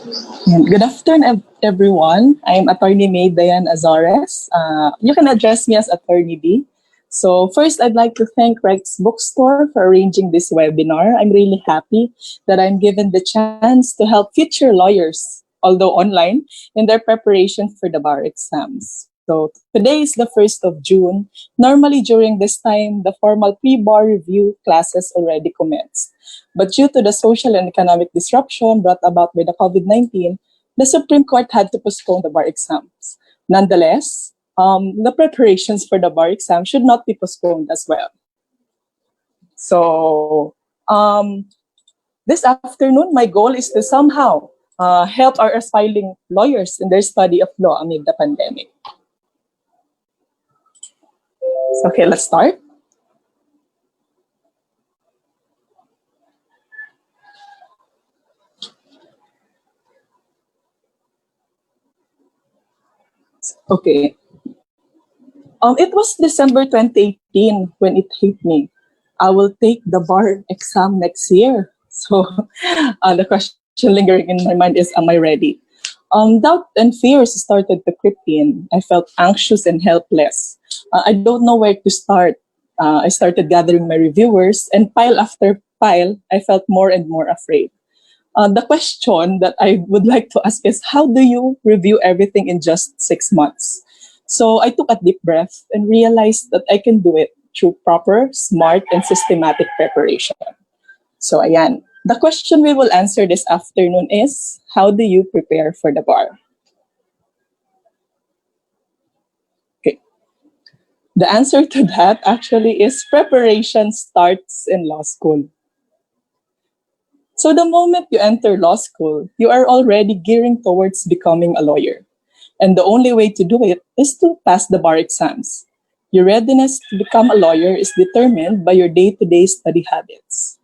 Good afternoon, everyone. I'm Atty Mae Diane Azores. You can address me as Attorney D. So first, I'd like to thank Rex Bookstore for arranging this webinar. I'm really happy that I'm given the chance to help future lawyers, although online, in their preparation for the bar exams. So today is the 1st of June. Normally during this time, the formal pre-bar review classes already commenced. But due to the social and economic disruption brought about by the COVID-19, the Supreme Court had to postpone the bar exams. Nonetheless, the preparations for the bar exam should not be postponed as well. So this afternoon, my goal is to somehow help our aspiring lawyers in their study of law amid the pandemic. Okay, let's start. Okay. It was December 2018 when it hit me. I will take the bar exam next year. So the question lingering in my mind is, am I ready? Doubt and fears started to creep in. I felt anxious and helpless. I don't know where to start. I started gathering my reviewers, and pile after pile, I felt more and more afraid. The question that I would like to ask is, how do you review everything in just 6 months? So I took a deep breath and realized that I can do it through proper, smart, and systematic preparation. So ayan, the question we will answer this afternoon is, how do you prepare for the bar? Okay. The answer to that actually is preparation starts in law school. So the moment you enter law school, you are already gearing towards becoming a lawyer. And the only way to do it is to pass the bar exams. Your readiness to become a lawyer is determined by your day-to-day study habits.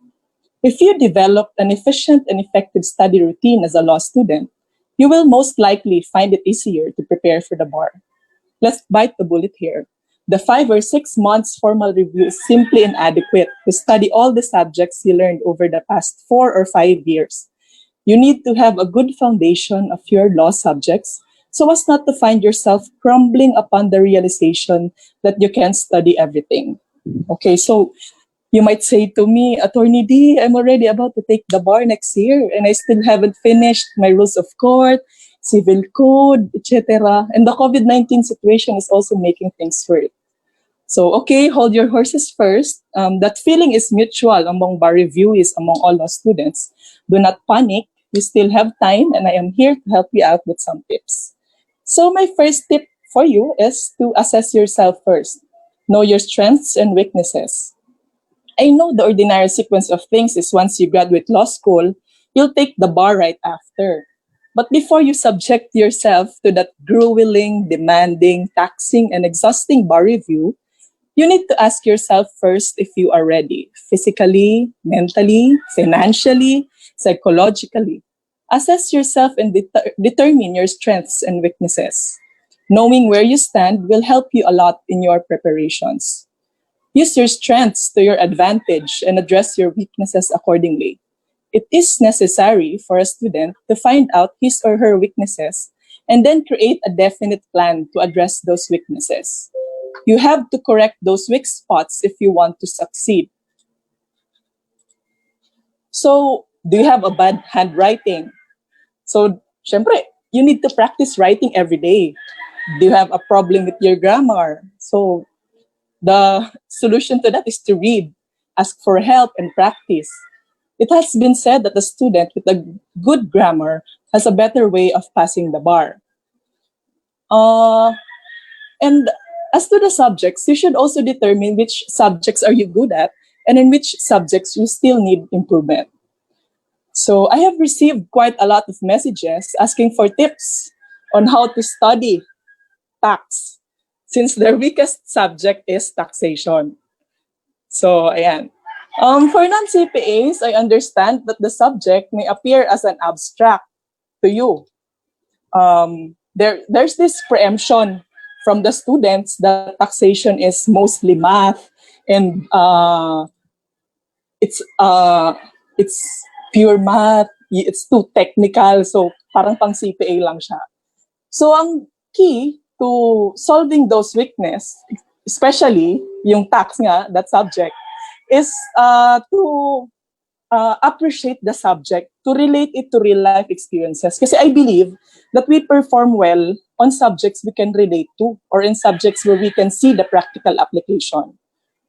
If you develop an efficient and effective study routine as a law student, you will most likely find it easier to prepare for the bar. Let's bite the bullet here. The 5 or 6 months formal review is simply inadequate to study all the subjects you learned over the past 4 or 5 years. You need to have a good foundation of your law subjects so as not to find yourself crumbling upon the realization that you can't study everything. Okay, so you might say to me, Attorney D, I'm already about to take the bar next year and I still haven't finished my rules of court, civil code, etc. And the COVID-19 situation is also making things worse. So, okay, hold your horses first. That feeling is mutual among bar reviewees, among all law students. Do not panic. You still have time, and I am here to help you out with some tips. So my first tip for you is to assess yourself first. Know your strengths and weaknesses. I know the ordinary sequence of things is once you graduate law school, you'll take the bar right after. But before you subject yourself to that grueling, demanding, taxing, and exhausting bar review, you need to ask yourself first if you are ready, physically, mentally, financially, psychologically. Assess yourself and determine your strengths and weaknesses. Knowing where you stand will help you a lot in your preparations. Use your strengths to your advantage and address your weaknesses accordingly. It is necessary for a student to find out his or her weaknesses and then create a definite plan to address those weaknesses. You have to correct those weak spots if you want to succeed. So, do you have a bad handwriting? So, syempre, you need to practice writing every day. Do you have a problem with your grammar? So, the solution to that is to read, ask for help, and practice. It has been said that a student with a good grammar has a better way of passing the bar. And as to the subjects, you should also determine which subjects are you good at and in which subjects you still need improvement. So I have received quite a lot of messages asking for tips on how to study tax since their weakest subject is taxation. So, ayan. For non-CPAs, I understand that the subject may appear as an abstract to you. There's this preemption from the students that taxation is mostly math and it's pure math, it's too technical, so parang pang CPA lang siya. So ang key to solving those weakness, especially yung tax nga, that subject, is to appreciate the subject, to relate it to real life experiences. Kasi I believe that we perform well on subjects we can relate to, or in subjects where we can see the practical application.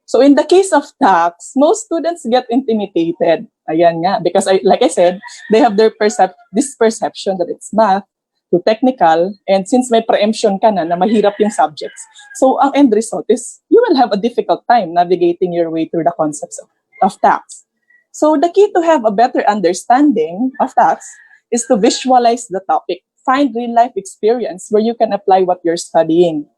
So in the case of tax, most students get intimidated. Ayan nga, because like I said, they have this perception that it's math, too technical, and since may preemption ka na mahirap yung subjects, so ang end result is you will have a difficult time navigating your way through the concepts of tax. So the key to have a better understanding of tax is to visualize the topic. Find real-life experience where you can apply what you're studying.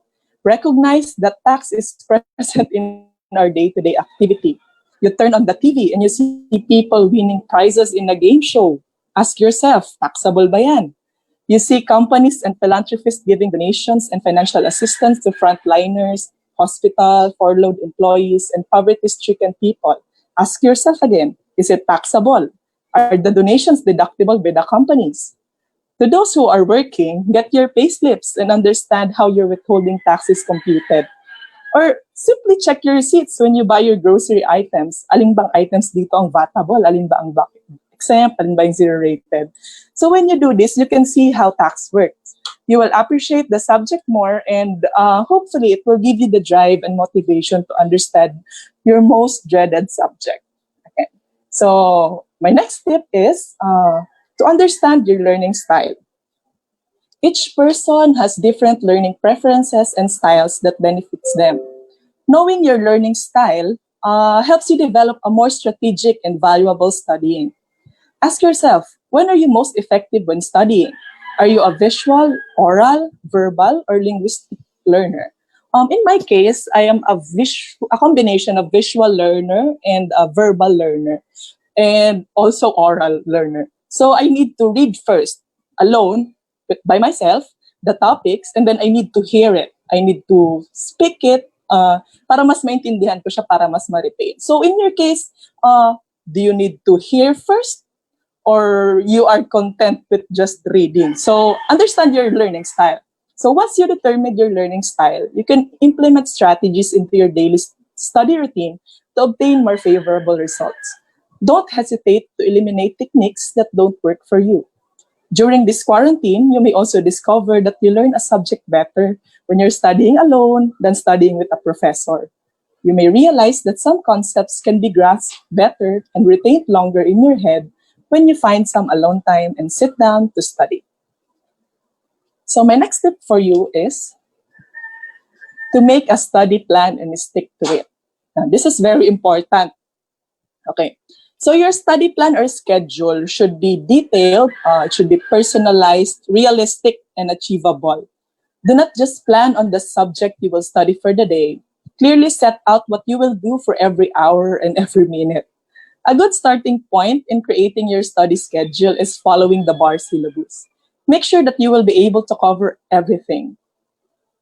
Recognize that tax is present in our day-to-day activity. You turn on the TV and you see people winning prizes in a game show. Ask yourself, taxable ba yan? You see companies and philanthropists giving donations and financial assistance to frontliners, hospital, furloughed employees, and poverty-stricken people. Ask yourself again, is it taxable? Are the donations deductible by the companies? To those who are working, get your payslips and understand how your withholding tax is computed. Or simply check your receipts when you buy your grocery items. Alin bang items dito ang vatable? Alin ba ang exempt? Alin ba yung zero-rated? So when you do this, you can see how tax works. You will appreciate the subject more, and hopefully it will give you the drive and motivation to understand your most dreaded subject. Okay. So my next tip is to understand your learning style. Each person has different learning preferences and styles that benefits them. Knowing your learning style helps you develop a more strategic and valuable studying. Ask yourself, when are you most effective when studying? Are you a visual, oral, verbal, or linguistic learner? In my case, I am a combination of visual learner and a verbal learner, and also oral learner. So I need to read first, alone, by myself, the topics, and then I need to hear it. I need to speak it para mas maintindihan ko siya, para mas ma-retain. So in your case, do you need to hear first, or you are content with just reading? So understand your learning style. So once you determine your learning style, you can implement strategies into your daily study routine to obtain more favorable results. Don't hesitate to eliminate techniques that don't work for you. During this quarantine, you may also discover that you learn a subject better when you're studying alone than studying with a professor. You may realize that some concepts can be grasped better and retained longer in your head when you find some alone time and sit down to study. So my next tip for you is to make a study plan and stick to it. Now, this is very important. Okay. So your study plan or schedule should be detailed, it should be personalized, realistic, and achievable. Do not just plan on the subject you will study for the day. Clearly set out what you will do for every hour and every minute. A good starting point in creating your study schedule is following the bar syllabus. Make sure that you will be able to cover everything.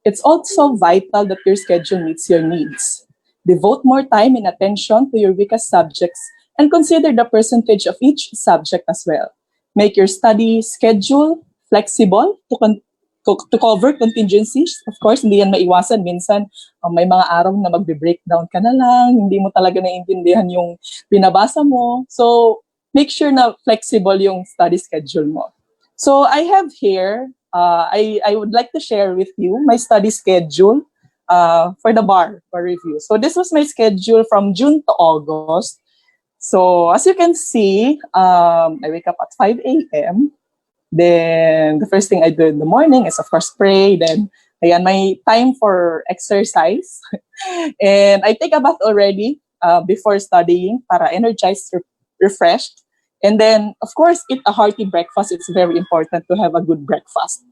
It's also vital that your schedule meets your needs. Devote more time and attention to your weakest subjects and consider the percentage of each subject as well. Make your study schedule flexible to cover contingencies. Of course, hindi yan maiwasan. Minsan, may mga araw na magbe-breakdown ka na lang, hindi mo talaga naiintindihan yung binabasa mo. So, make sure na flexible yung study schedule mo. So, I have here, I would like to share with you my study schedule for the bar review. So, this was my schedule from June to August. So, as you can see, I wake up at 5 a.m. Then, the first thing I do in the morning is, of course, pray. Then, ayan, my time for exercise. And I take a bath already before studying para energized, refreshed. And then, of course, eat a hearty breakfast. It's very important to have a good breakfast.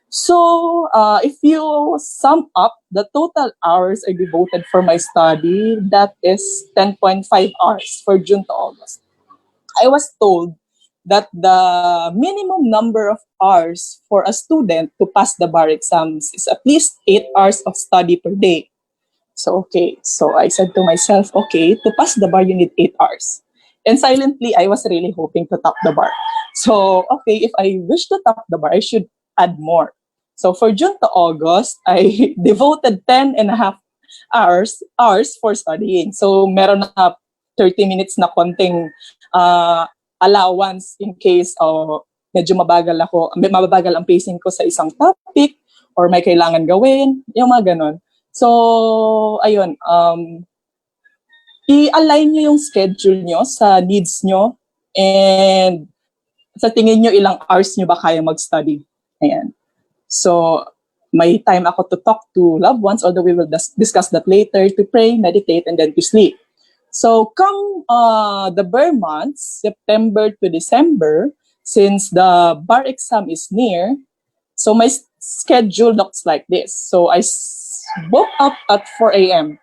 So, if you sum up the total hours I devoted for my study, that is 10.5 hours for June to August. I was told that the minimum number of hours for a student to pass the bar exams is at least 8 hours of study per day. So, okay. So, I said to myself, okay, to pass the bar, you need 8 hours. And silently, I was really hoping to top the bar. So, okay, if I wish to top the bar, I should add more. So for June to August, I devoted 10.5 hours for studying. So meron na 30 minutes na konting uh, allowance in case medyo mababagal ang pacing ko sa isang topic or may kailangan gawin, yung mga ganon. So, ayun, i-align nyo yung schedule nyo sa needs nyo and sa tingin nyo ilang hours nyo ba kaya mag-study. Ayan. So, may time ako to talk to loved ones, although we will discuss that later, to pray, meditate, and then to sleep. So, come the bar months, September to December, since the bar exam is near, so my schedule looks like this. So, I woke up at 4 a.m.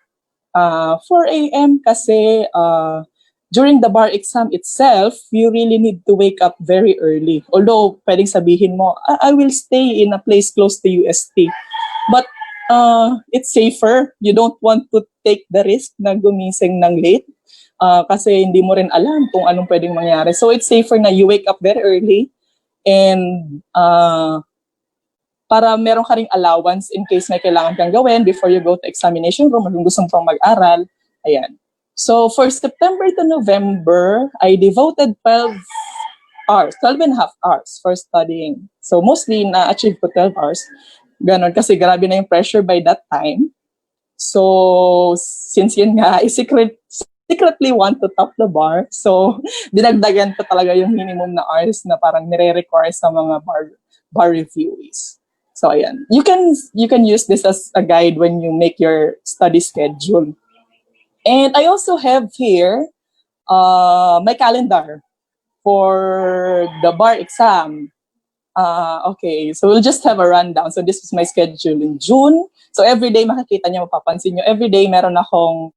4 a.m. kasi during the bar exam itself, you really need to wake up very early. Although, pwedeng sabihin mo, I will stay in a place close to UST. But it's safer. You don't want to take the risk na gumising ng late kasi hindi mo rin alam kung anong pwedeng mangyari. So it's safer na you wake up very early and para meron ka ring allowance in case may kailangan kang gawin before you go to examination room or kung gusto mo pang mag-aral. Ayan. So for September to November, I devoted 12 and a half hours for studying. So mostly na-achieve ko 12 hours. Ganon, kasi grabe na yung pressure by that time. So since yun nga, I secretly want to top the bar. So dinagdagan ko talaga yung minimum na hours na parang nire-require sa mga bar reviewees. So ayan, you can use this as a guide when you make your study schedule. And I also have here my calendar for the bar exam. Okay, so we'll just have a rundown. So this is my schedule in June. So every day makikita niyo, mapapansin niyo, every day meron akong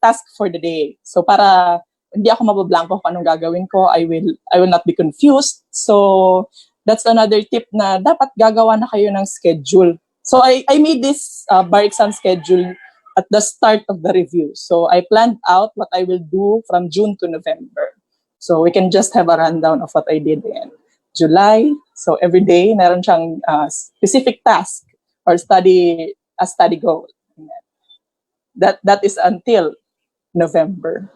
task for the day. So para hindi ako mabablanko kung anong gagawin ko, I will not be confused. So that's another tip na dapat gagawa na kayo ng schedule. So I made this bar exam schedule at the start of the review. So I planned out what I will do from June to November. So we can just have a rundown of what I did in July. So every day, meron siyang specific task or study goal. That is until November.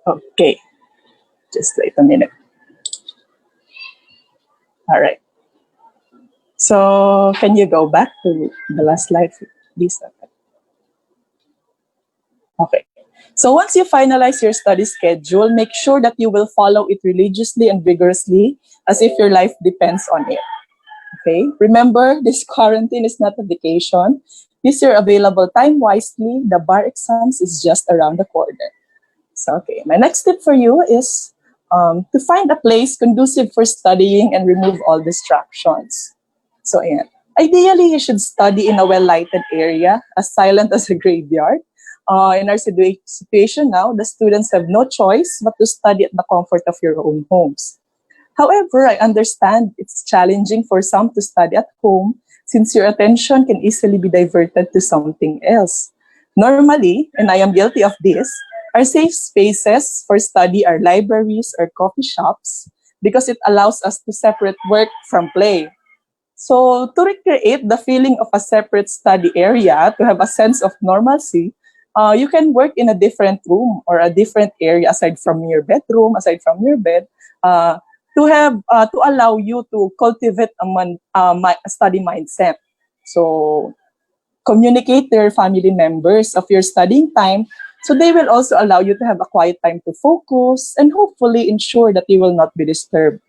Okay, just wait a minute. All right. So can you go back to the last slide, please? Okay. So once you finalize your study schedule, make sure that you will follow it religiously and vigorously as if your life depends on it. Okay? Remember, this quarantine is not a vacation. Use your available time wisely. The bar exams is just around the corner. So, okay, my next tip for you is to find a place conducive for studying and remove all distractions. So, ayan. Ideally, you should study in a well-lighted area, as silent as a graveyard. In our situation now, the students have no choice but to study at the comfort of your own homes. However, I understand it's challenging for some to study at home since your attention can easily be diverted to something else. Normally, and I am guilty of this, our safe spaces for study are libraries or coffee shops because it allows us to separate work from play. So to recreate the feeling of a separate study area, to have a sense of normalcy, you can work in a different room or a different area aside from your bedroom, aside from your bed, to allow you to cultivate a study mindset. So communicate to your family members of your studying time, so they will also allow you to have a quiet time to focus and hopefully ensure that you will not be disturbed.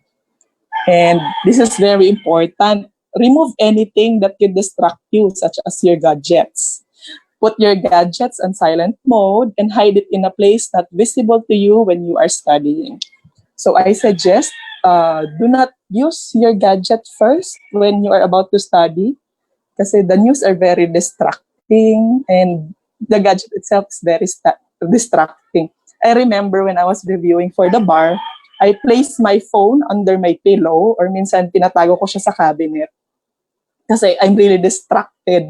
And this is very important. Remove anything that can distract you, such as your gadgets. Put your gadgets on silent mode and hide it in a place not visible to you when you are studying. So I suggest do not use your gadget first when you are about to study kasi the news are very distracting and the gadget itself is very distracting. I remember when I was reviewing for the bar, I placed my phone under my pillow or minsan tinatago ko siya sa cabinet kasi I'm really distracted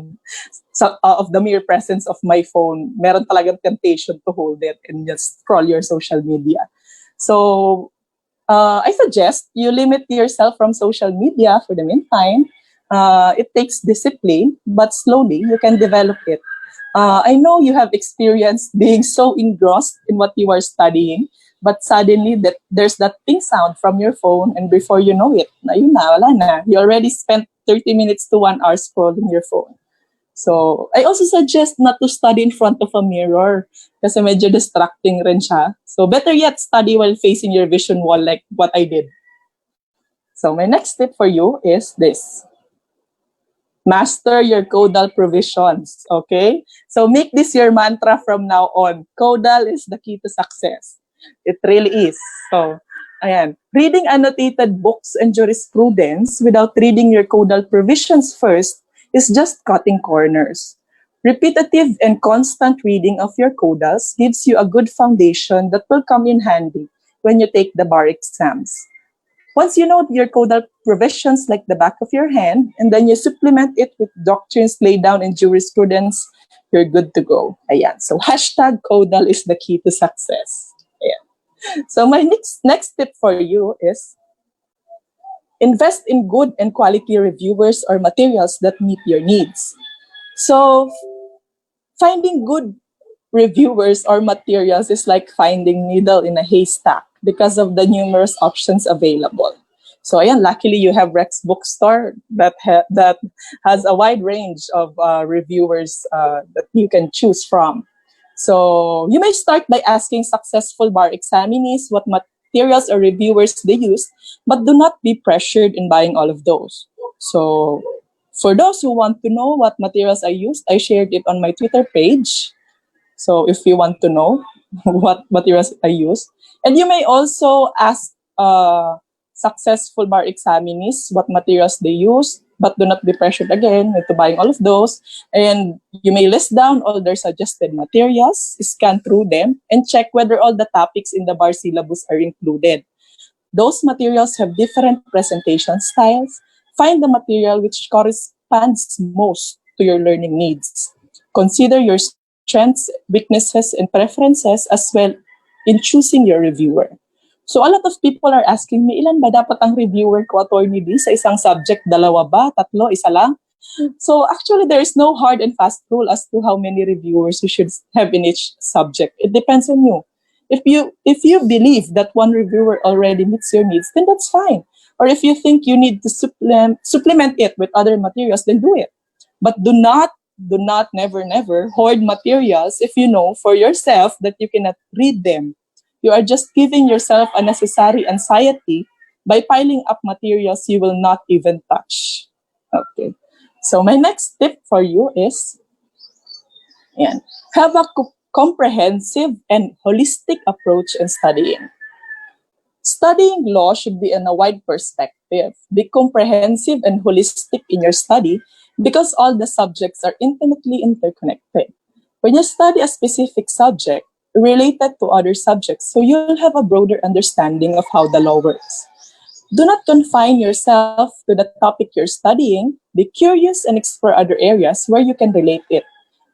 of the mere presence of my phone. Meron talagang temptation to hold it and just scroll your social media. So I suggest you limit yourself from social media for the meantime. It takes discipline, but slowly you can develop it. I know you have experienced being so engrossed in what you are studying, but suddenly there's that ping sound from your phone, and before you know it, ayun na, wala na. You already spent 30 minutes to 1 hour scrolling your phone. So, I also suggest not to study in front of a mirror kasi medyo distracting rin siya. So, better yet, study while facing your vision wall like what I did. So, my next tip for you is this. Master your codal provisions, okay? So, make this your mantra from now on. Codal is the key to success. It really is. So, ayan. Reading annotated books and jurisprudence without reading your codal provisions first is just cutting corners. Repetitive and constant reading of your codals gives you a good foundation that will come in handy when you take the bar exams. Once you know your codal provisions like the back of your hand, and then you supplement it with doctrines laid down in jurisprudence, you're good to go. Ayan. So hashtag codal is the key to success. Ayan. So my next tip for you is invest in good and quality reviewers or materials that meet your needs. So finding good reviewers or materials is like finding needle in a haystack because of the numerous options available. So ayan, luckily you have Rex Bookstore that has a wide range of reviewers that you can choose from. So you may start by asking successful bar examinees what materials or reviewers they use, but do not be pressured in buying all of those. So for those who want to know what materials I used, I shared it on my Twitter page. So if you want to know what materials I use, and you may also ask successful bar examinees what materials they use, but do not be pressured again into buying all of those. And you may list down all their suggested materials, scan through them, and check whether all the topics in the bar syllabus are included. Those materials have different presentation styles. Find the material which corresponds most to your learning needs. Consider your strengths, weaknesses, and preferences as well in choosing your reviewer. So a lot of people are asking me, ilan ba dapat ang reviewer ko, Atty. D, sa isang subject? Dalawa ba? Tatlo? Isa lang? So actually, there is no hard and fast rule as to how many reviewers you should have in each subject. It depends on you. If you believe that one reviewer already meets your needs, then that's fine. Or if you think you need to supplement it with other materials, then do it. But do not, never hoard materials if you know for yourself that you cannot read them. You are just giving yourself unnecessary anxiety by piling up materials you will not even touch. Okay. So my next tip for you is, have a comprehensive and holistic approach in studying. Studying law should be in a wide perspective. Be comprehensive and holistic in your study because all the subjects are intimately interconnected. When you study a specific subject, relate that to other subjects so you'll have a broader understanding of how the law works. Do not confine yourself to the topic you're studying. Be curious and explore other areas where you can relate it.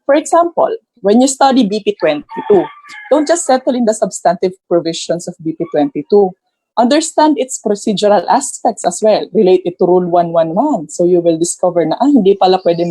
For example, when you study BP 22, don't just settle in the substantive provisions of BP 22. Understand its procedural aspects as well. Relate it to Rule 111. So you will discover na hindi pala pwede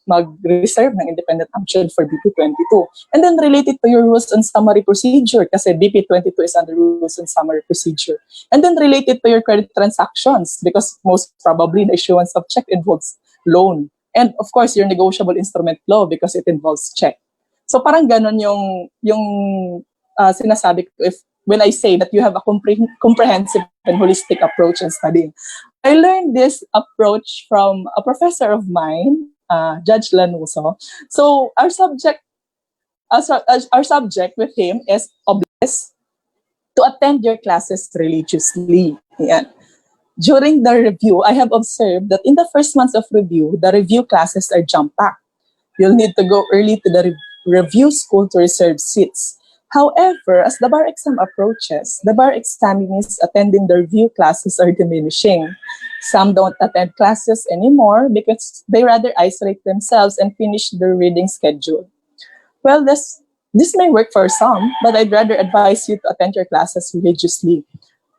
mag-reserve ng independent action for BP 22. And then relate it to your rules on summary procedure kasi BP 22 is under rules on summary procedure. And then relate it to your credit transactions because most probably the issuance of check involves loan. And of course, your negotiable instrument law because it involves check. So parang ganon yung sinasabi ko when I say that you have a comprehensive and holistic approach in studying. I learned this approach from a professor of mine, Judge Lanuso. So our subject with him is obliged to attend your classes religiously. Yeah. During the review, I have observed that in the first months of review, the review classes are jam-packed. You'll need to go early to the review school to reserve seats. However, as the bar exam approaches, the bar examinees attending the review classes are diminishing. Some don't attend classes anymore because they rather isolate themselves and finish their reading schedule. Well, this may work for some, but I'd rather advise you to attend your classes religiously.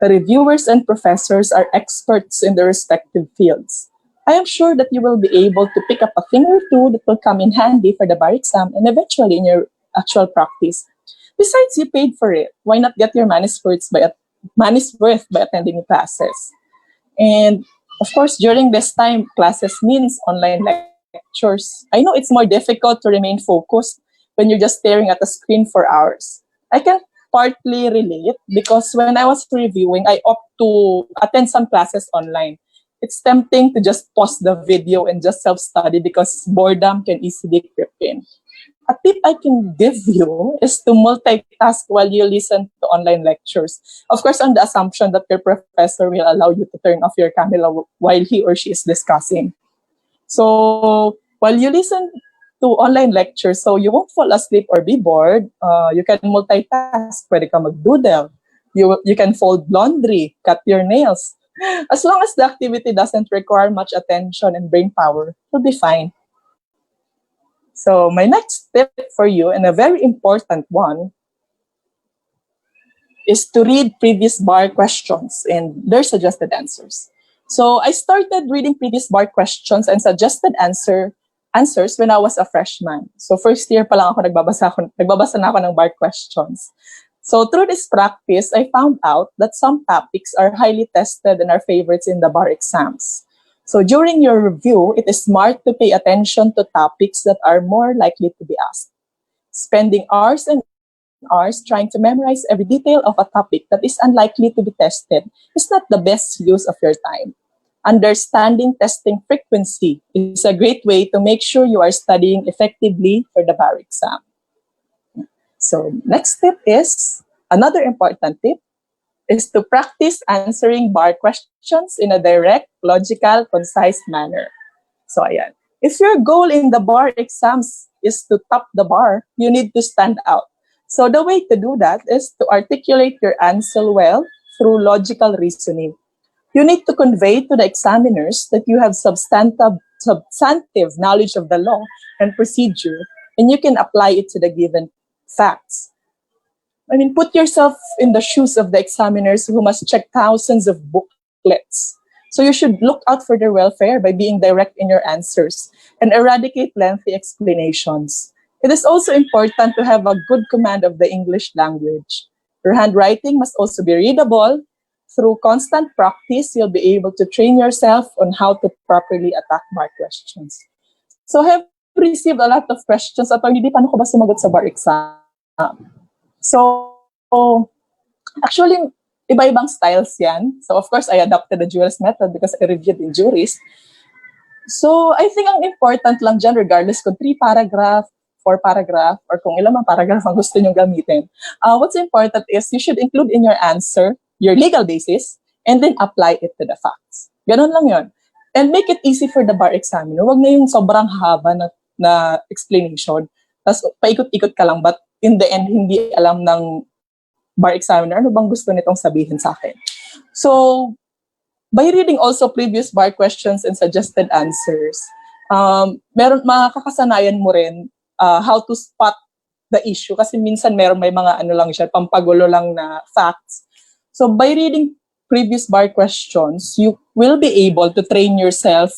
The reviewers and professors are experts in their respective fields. I am sure that you will be able to pick up a thing or two that will come in handy for the bar exam and eventually in your actual practice. Besides, you paid for it. Why not get your money's worth by attending classes? And of course, during this time, classes means online lectures. I know it's more difficult to remain focused when you're just staring at a screen for hours. I can partly relate because when I was reviewing, I opt to attend some classes online. It's tempting to just pause the video and just self-study because boredom can easily creep in. A tip I can give you is to multitask while you listen to online lectures. Of course, on the assumption that your professor will allow you to turn off your camera while he or she is discussing. So while you listen to online lectures, so you won't fall asleep or be bored, you can multitask. Pwede ka mag-doodle. You can fold laundry, cut your nails. As long as the activity doesn't require much attention and brain power, you'll be fine. So my next tip for you, and a very important one, is to read previous bar questions and their suggested answers. So I started reading previous bar questions and suggested answers when I was a freshman. So first year pa lang ako nagbabasa na ako ng bar questions. So through this practice, I found out that some topics are highly tested and are favorites in the bar exams. So during your review, it is smart to pay attention to topics that are more likely to be asked. Spending hours and hours trying to memorize every detail of a topic that is unlikely to be tested is not the best use of your time. Understanding testing frequency is a great way to make sure you are studying effectively for the bar exam. So next tip is, another important tip, is to practice answering bar questions in a direct, logical, concise manner. So ayan. If your goal in the bar exams is to top the bar, you need to stand out. So the way to do that is to articulate your answer well through logical reasoning. You need to convey to the examiners that you have substantive knowledge of the law and procedure, and you can apply it to the given facts. I mean, put yourself in the shoes of the examiners who must check thousands of booklets. So you should look out for their welfare by being direct in your answers and eradicate lengthy explanations. It is also important to have a good command of the English language. Your handwriting must also be readable. Through constant practice, you'll be able to train yourself on how to properly attack bar questions. So I have received a lot of questions at hindi paano ko ba sumagot sa bar exam? So actually, iba-ibang styles yan. So of course, I adopted the jurist method because I reviewed in juries. So I think ang important lang dyan, regardless kung 3 paragraph, 4 paragraph, or kung ilang paragraph ang gusto nyong gamitin, what's important is you should include in your answer your legal basis and then apply it to the facts. Ganon lang yun. And make it easy for the bar examiner. Huwag na yung sobrang haba na explanation. Tapos paikot-ikot ka lang, but in the end, hindi alam ng bar examiner ano bang gusto nitong sabihin sa akin. So, by reading also previous bar questions and suggested answers, makakasanayan mo rin how to spot the issue. Kasi minsan may mga lang siya, pampagulo lang na facts. So by reading previous bar questions, you will be able to train yourself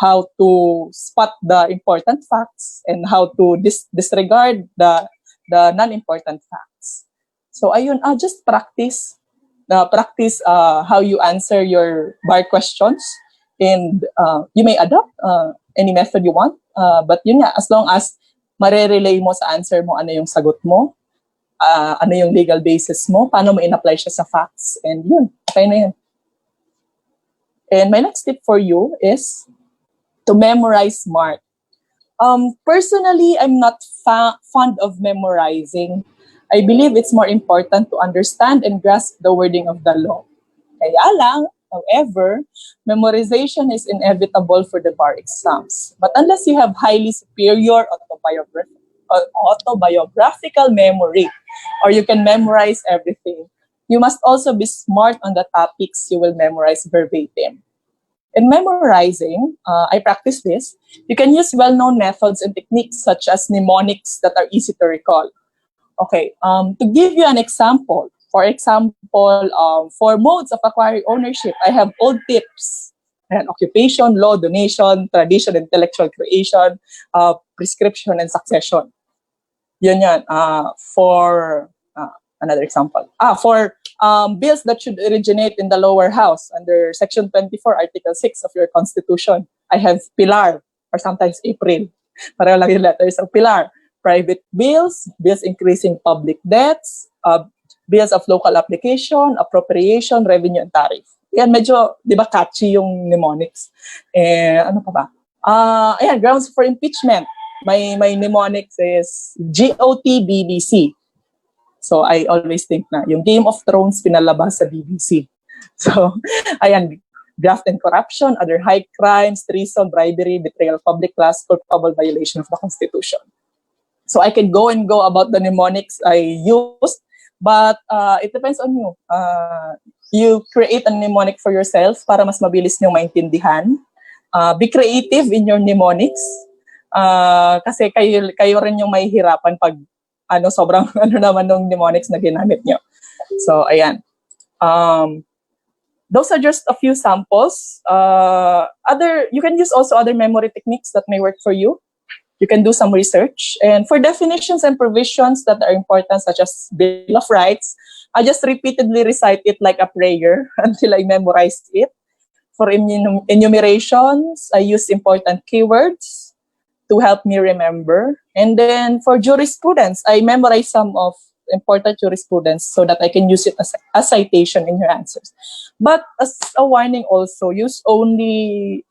how to spot the important facts and how to disregard the non-important facts. So ayun, just practice how you answer your bar questions, and you may adopt any method you want. But yun nga, as long as marerelay mo sa answer mo ano yung sagot mo, ano yung legal basis mo, paano mo in-apply siya sa facts, and yun, okay na yun. And my next tip for you is to memorize smart. Personally, I'm not fond of memorizing. I believe it's more important to understand and grasp the wording of the law. Kaya lang, However, memorization is inevitable for the bar exams. But unless you have highly superior autobiographical memory, or you can memorize everything, you must also be smart on the topics you will memorize verbatim. In memorizing, I practice this. You can use well-known methods and techniques such as mnemonics that are easy to recall. Okay, to give you an example, for example, for modes of acquiring ownership, I have old tips. And occupation, law, donation, tradition, intellectual creation, prescription, and succession. Yun yan. For another example. For bills that should originate in the lower house under Section 24, Article 6 of your Constitution, I have Pilar, or sometimes April. Pareho lang yung letters of Pilar. Private bills, bills increasing public debts, bills of local application, appropriation, revenue, and tariff. Yan, medyo, di ba, catchy yung mnemonics. Ano pa ba? Ayan, grounds for impeachment. My mnemonics is GOT-BBC. So I always think na yung Game of Thrones pinalabas sa BBC. So, ayan, graft and corruption, other high crimes, treason, bribery, betrayal of public trust, culpable violation of the Constitution. So I can go about the mnemonics I used, but it depends on you. You create a mnemonic for yourself para mas mabilis niyong maintindihan. Be creative in your mnemonics. Kasi kayo rin yung mahihirapan pag sobrang naman ng mnemonics na ginamit nyo. So, ayan. Those are just a few samples. You can use also other memory techniques that may work for you. You can do some research. And for definitions and provisions that are important, such as Bill of Rights, I just repeatedly recite it like a prayer until I memorize it. For enumerations, I use important keywords to help me remember. And then for jurisprudence, I memorize some of important jurisprudence so that I can use it as a citation in your answers. But as a warning also, use only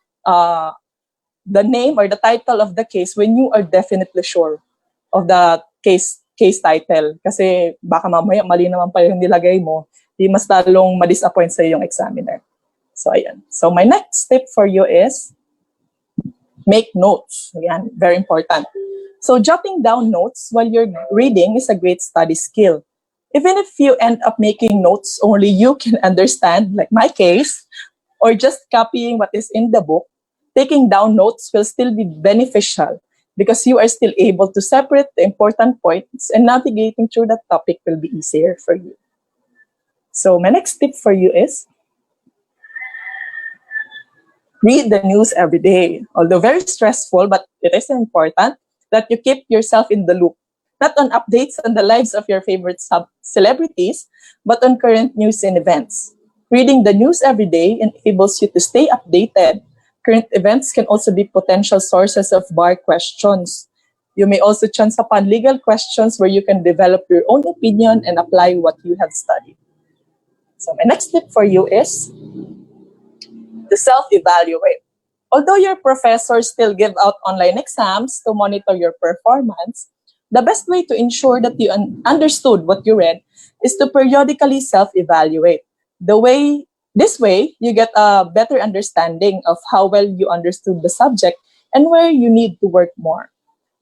the name or the title of the case when you are definitely sure of the case title. Kasi baka mamaya mali naman pa yung nilagay mo, di mas talong ma-disappoint sa yung examiner. So, ayan. So, my next tip for you is make notes. Ayan, very important. So, jotting down notes while you're reading is a great study skill. Even if you end up making notes only you can understand, like my case, or just copying what is in the book, taking down notes will still be beneficial because you are still able to separate the important points and navigating through that topic will be easier for you. So, my next tip for you is read the news every day. Although very stressful, but it is important that you keep yourself in the loop. Not on updates on the lives of your favorite celebrities, but on current news and events. Reading the news every day enables you to stay updated. Current events can also be potential sources of bar questions. You may also chance upon legal questions where you can develop your own opinion and apply what you have studied. So my next tip for you is to self-evaluate. Although your professors still give out online exams to monitor your performance, the best way to ensure that you understood what you read is to periodically self-evaluate. This way, you get a better understanding of how well you understood the subject and where you need to work more.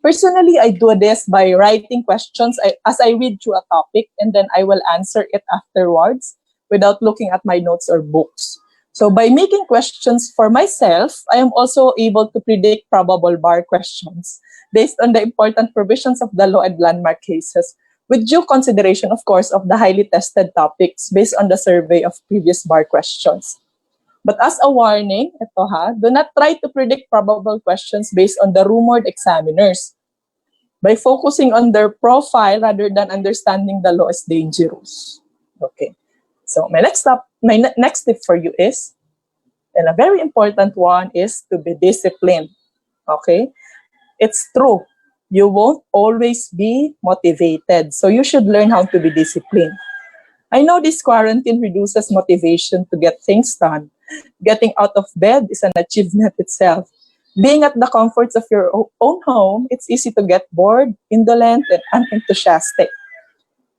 Personally, I do this by writing questions as I read through a topic, and then I will answer it afterwards without looking at my notes or books. So by making questions for myself, I am also able to predict probable bar questions based on the important provisions of the law and landmark cases, with due consideration, of course, of the highly tested topics based on the survey of previous bar questions. But as a warning, do not try to predict probable questions based on the rumored examiners. By focusing on their profile rather than understanding the law is dangerous. Okay. So my next tip for you is, and a very important one, is to be disciplined. Okay? It's true. You won't always be motivated. So you should learn how to be disciplined. I know this quarantine reduces motivation to get things done. Getting out of bed is an achievement itself. Being at the comforts of your own home, it's easy to get bored, indolent, and unenthusiastic.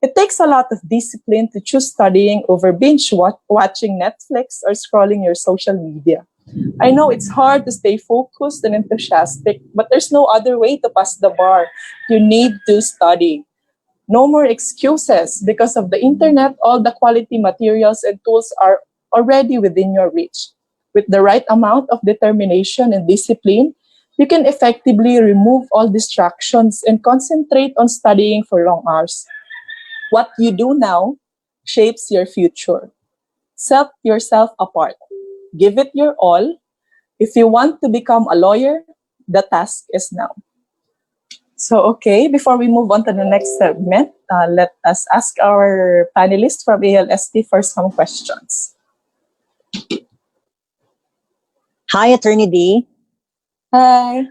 It takes a lot of discipline to choose studying over watching Netflix or scrolling your social media. I know it's hard to stay focused and enthusiastic, but there's no other way to pass the bar. You need to study. No more excuses. Because of the internet, all the quality materials and tools are already within your reach. With the right amount of determination and discipline, you can effectively remove all distractions and concentrate on studying for long hours. What you do now shapes your future. Set yourself apart. Give it your all. If you want to become a lawyer, the task is now. So, okay, before we move on to the next segment, let us ask our panelists from ALST for some questions. Hi, Attorney D. Hi.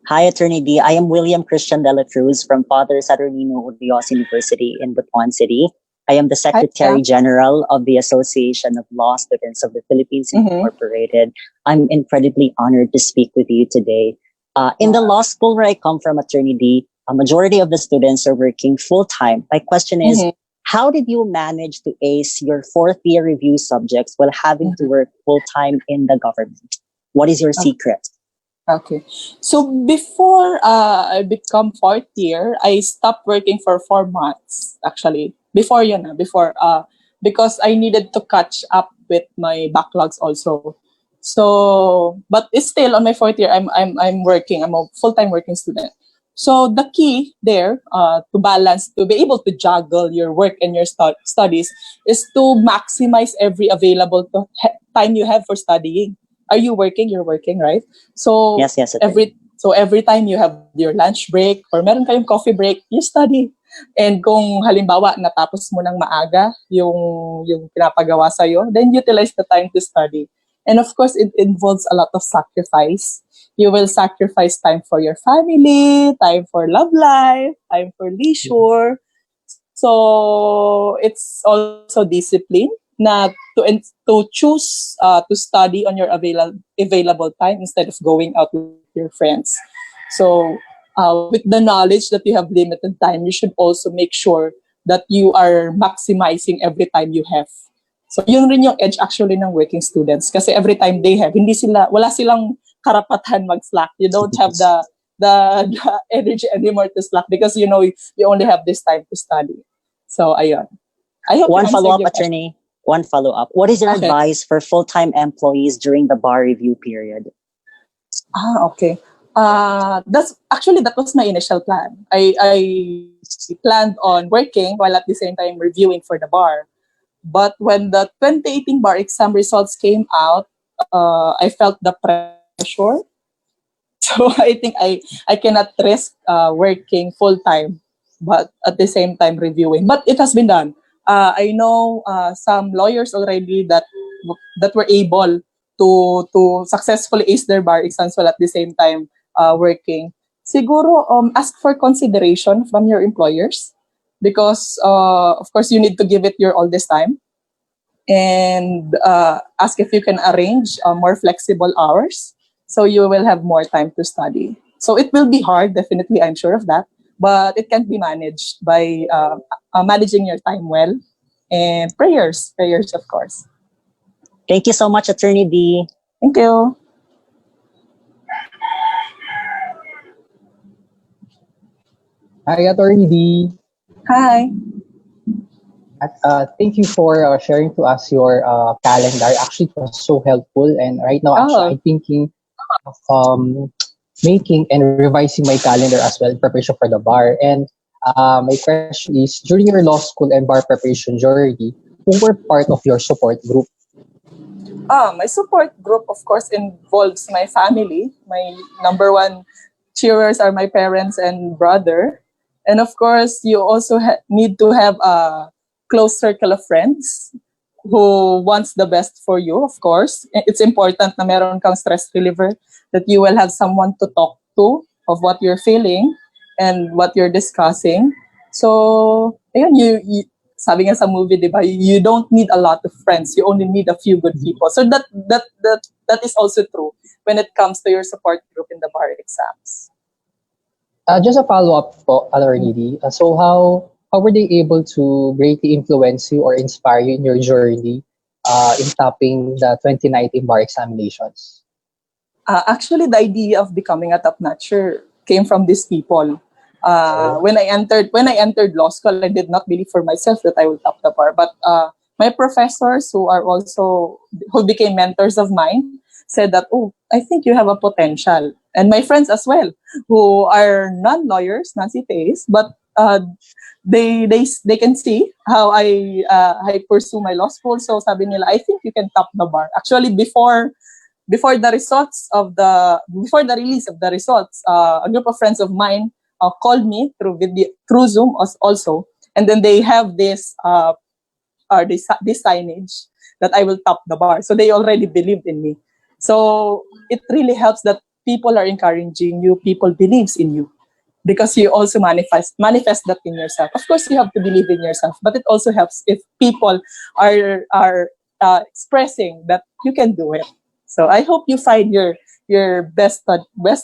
Hi, Attorney D. I am William Christian de la Cruz from Father Saturnino Urios University in Butuan City. I am the Secretary General of the Association of Law Students of the Philippines Incorporated. I'm incredibly honored to speak with you today. In the law school where I come from, Attorney D, a majority of the students are working full-time. My question is, how did you manage to ace your fourth-year review subjects while having to work full-time in the government? What is your secret? Okay. So before I become fourth year, I stopped working for 4 months, actually. Because I needed to catch up with my backlogs also. So, but it's still on my fourth year, I'm working. I'm a full-time working student. So the key there to be able to juggle your work and your studies is to maximize every available time you have for studying. Are you working? You're working, right? So yes. every time you have your lunch break or meron kayong coffee break, you study. And kung halimbawa natapos mo ng maaga yung pinapagawa sa'yo, then utilize the time to study. And of course, it involves a lot of sacrifice. You will sacrifice time for your family, time for love life, time for leisure. So it's also discipline na to choose to study on your available time instead of going out with your friends. So with the knowledge that you have limited time, you should also make sure that you are maximizing every time you have. So yun rin yung edge actually ng working students kasi every time they have, wala silang karapatan mag-slack. You don't have the energy anymore to slack because you only have this time to study. So ayun. I hope one follow-up, Attorney. One follow-up. What is your advice for full-time employees during the bar review period? Okay. That was my initial plan. I planned on working while at the same time reviewing for the bar. But when the 2018 bar exam results came out, I felt the pressure. So I think I cannot risk working full-time, but at the same time reviewing. But it has been done. I know some lawyers already that were able to successfully ace their bar exams while at the same time working. Siguro ask for consideration from your employers because of course you need to give it your all this time, and ask if you can arrange more flexible hours so you will have more time to study. So it will be hard, definitely, I'm sure of that, but it can be managed by managing your time well and prayers, of course. Thank you so much, Attorney D. Thank you. Hi, Attorney D. Hi. Thank you for sharing to us your calendar. Actually, it was so helpful. And right now, actually, I'm thinking of making and revising my calendar as well in preparation for the bar. And my question is, during your law school and bar preparation journey, who were part of your support group? My support group, of course, involves my family. My number one cheerers are my parents and brother. And of course, you also need to have a close circle of friends who wants the best for you, of course. It's important na meron kang stress reliever, that you will have someone to talk to of what you're feeling and what you're discussing. So, ayun, you sabi nga sa movie, di ba, you don't need a lot of friends. You only need a few good people. So that is also true when it comes to your support group in the bar exams. Just a follow-up po, Attorney D. So how how were they able to greatly influence you or inspire you in your journey in topping the 2019 bar examinations? Actually, the idea of becoming a top notcher came from these people. When I entered law school, I did not believe for myself that I will top the bar. But my professors, who became mentors of mine, said that, oh, I think you have a potential. And my friends as well, who are non-lawyers, non-CPAs, but they can see how I pursue my law school. So sabi nila, I think you can top the bar. Actually, before the release of the results, a group of friends of mine called me through Zoom also, and then they have this signage that I will top the bar. So they already believed in me. So it really helps that people are encouraging you, people believes in you, because you also manifest that in yourself. Of course, you have to believe in yourself, but it also helps if people are expressing that you can do it. So I hope you find your best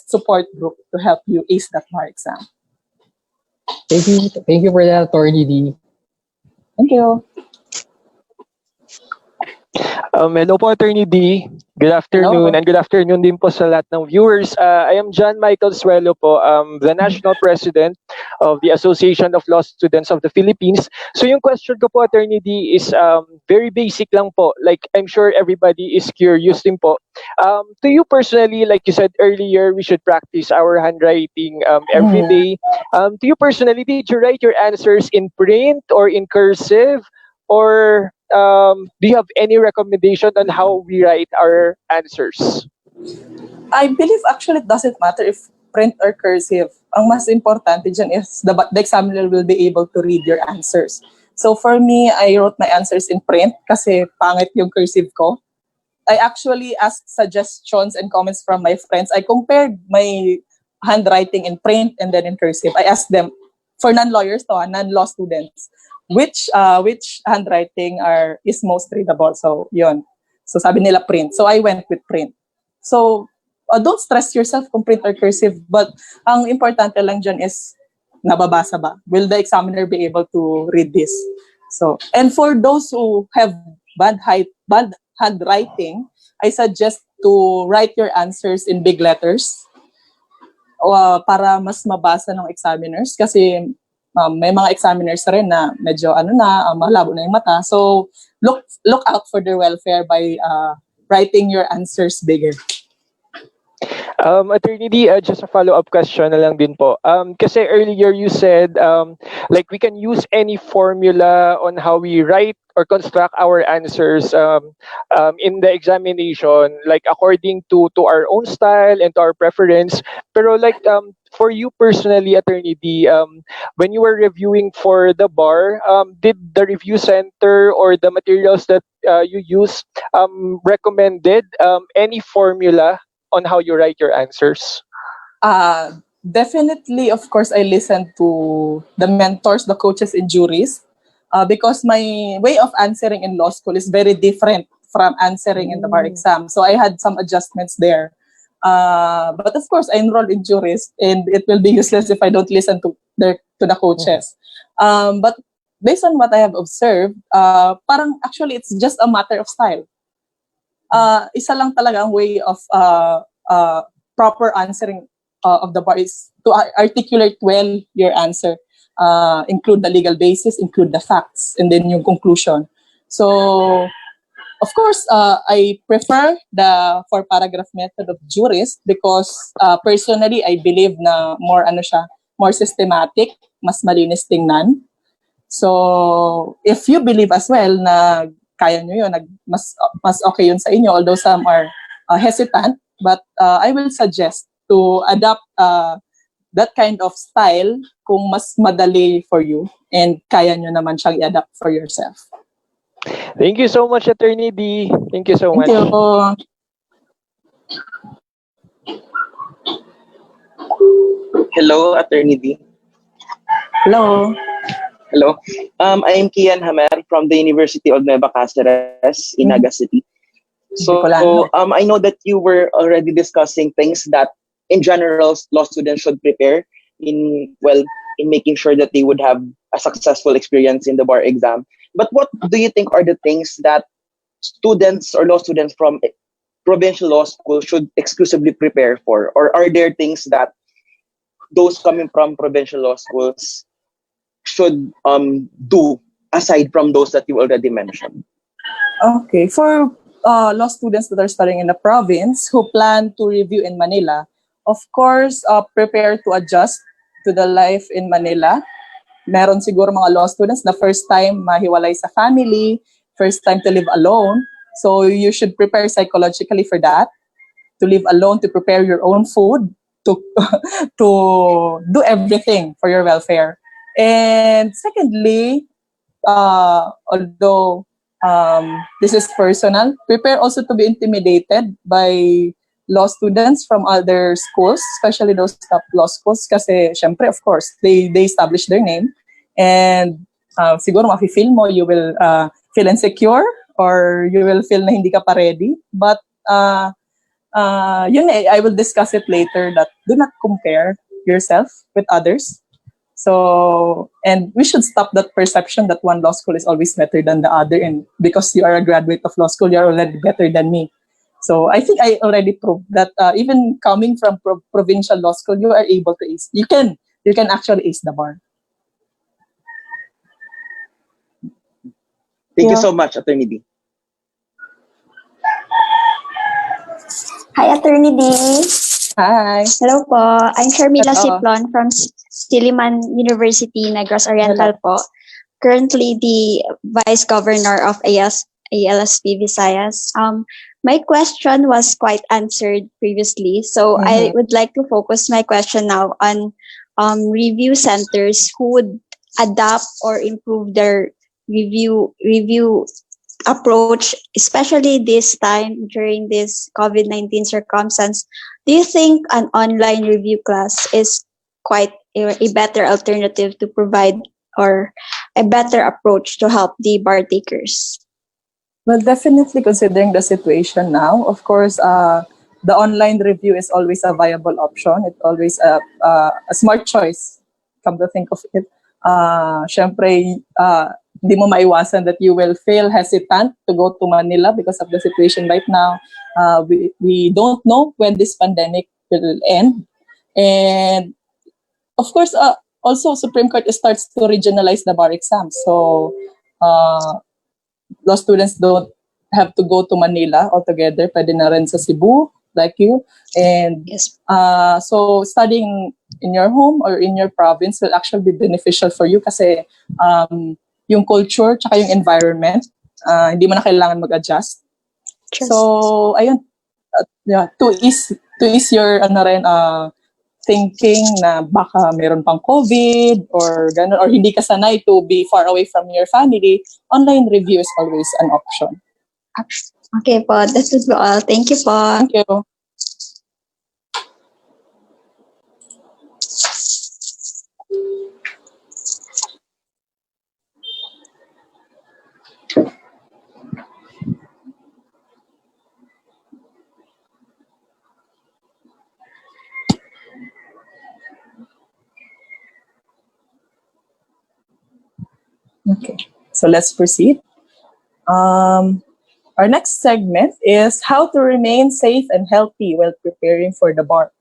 support group to help you ace that bar exam. Thank you for that, Attorney D. Thank you. Hello po, Attorney D. Good afternoon, Hello. and good afternoon din po sa lahat ng viewers. I am John Michael Suelo po, the National President of the Association of Law Students of the Philippines. So yung question ko po, Attorney D, is very basic lang po. Like, I'm sure everybody is curious din po. To you personally, like you said earlier, we should practice our handwriting every day. To you personally, did you write your answers in print or in cursive? Or do you have any recommendation on how we write our answers? I believe actually it doesn't matter if print or cursive. Ang mas importante dyan is the examiner will be able to read your answers. So for me, I wrote my answers in print kasi pangit yung cursive ko. I actually asked suggestions and comments from my friends. I compared my handwriting in print and then in cursive. I asked them, for non-lawyers non-law students, which handwriting is most readable. So yun. So sabi nila print. So I went with print. So don't stress yourself kung print or cursive, but ang importante lang dyan is nababasa ba? Will the examiner be able to read this? So, and for those who have bad handwriting, I suggest to write your answers in big letters para mas mabasa ng examiners kasi may mga examiners rin na medyo malabo na yung mata. So look out for their welfare by writing your answers bigger. Attorney D, just a follow-up question na lang din po. Kasi earlier you said like we can use any formula on how we write or construct our answers in the examination, like according to our own style and to our preference. Pero like for you personally, Attorney D, when you were reviewing for the bar, did the review center or the materials that you use recommended any formula on how you write your answers? Definitely, of course, I listened to the mentors, the coaches, and juries because my way of answering in law school is very different from answering in the bar exam. So I had some adjustments there. But of course, I enrolled in juries, and it will be useless if I don't listen to the coaches. But based on what I have observed, parang actually it's just a matter of style. Isa lang talaga ang way of proper answering of the bar is to articulate well your answer, include the legal basis, include the facts, and then yung conclusion. So, of course, I prefer the four-paragraph method of jurist because personally, I believe na more systematic, mas malinis tingnan. So, if you believe as well na kaya nyo yun, mas okay yun sa inyo, although some are hesitant, but I will suggest to adopt that kind of style kung mas madali for you and kaya nyo naman siyang i-adapt for yourself. Thank you so much, Attorney D. Thank you so much. Thank you. Hello, Attorney D. Hello. Hello. I am Kian Hamer from the University of Nueva Cáceres in Naga City. So, I know that you were already discussing things that, in general, law students should prepare in in making sure that they would have a successful experience in the bar exam. But what do you think are the things that students or law students from provincial law school should exclusively prepare for? Or are there things that those coming from provincial law schools should do aside from those that you already mentioned? Okay, for law students that are studying in the province who plan to review in Manila, of course, prepare to adjust to the life in Manila. Meron siguro mga law students na first time mahiwalay sa family, first time to live alone. So you should prepare psychologically for that, to live alone, to prepare your own food, to to do everything for your welfare. And secondly, although this is personal, prepare also to be intimidated by law students from other schools, especially those top law schools, kasi syempre, of course, they establish their name, and siguro mafe-feel mo, you will feel insecure, or you will feel na hindi ka pa ready. But I will discuss it later, that do not compare yourself with others. So, and we should stop that perception that one law school is always better than the other, and because you are a graduate of law school, you are already better than me. So I think I already proved that even coming from provincial law school, you are able to ace. You can actually ace the bar. Thank you so much, Attorney D. Hi, Attorney D. Hi. Hello po. I'm Sharmila Hello. Siplon from Stiliman University, Negros Oriental po. Currently the Vice Governor of ALSP Visayas. My question was quite answered previously, so I would like to focus my question now on review centers who would adapt or improve their review approach, especially this time during this COVID-19 circumstance. Do you think an online review class is quite a better alternative to provide, or a better approach to help the bar takers? Well, definitely considering the situation now, of course, the online review is always a viable option. It's always a smart choice, come to think of it. Syempre, di mo maiwasan that you will feel hesitant to go to Manila because of the situation right now. We don't know when this pandemic will end. And of course, also Supreme Court starts to regionalize the bar exam. So law students don't have to go to Manila altogether. Pwede na rin sa Cebu, like you. And so studying in your home or in your province will actually be beneficial for you kasi yung culture tsaka yung environment, hindi mo na kailangan mag-adjust. So, ayun, to ease your thinking na baka meron pang COVID or ganun, or hindi ka sanay to be far away from your family, online review is always an option. Okay po, that would be all. Thank you po. Thank you. Okay, so let's proceed. Our next segment is how to remain safe and healthy while preparing for the bar.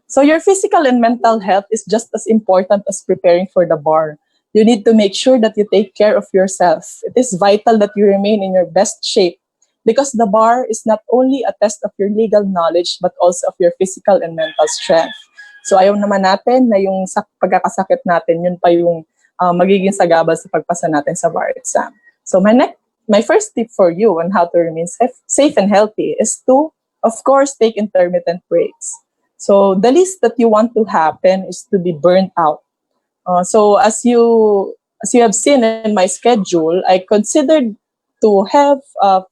So your physical and mental health is just as important as preparing for the bar. You need to make sure that you take care of yourself. It is vital that you remain in your best shape because the bar is not only a test of your legal knowledge but also of your physical and mental strength. So ayaw naman natin na yung pagkakasakit natin, yun pa yung magiging sagabal sa pagpasa natin sa bar exam. So my first tip for you on how to remain safe and healthy is to, of course, take intermittent breaks. So the least that you want to happen is to be burnt out. So as you have seen in my schedule, I considered to have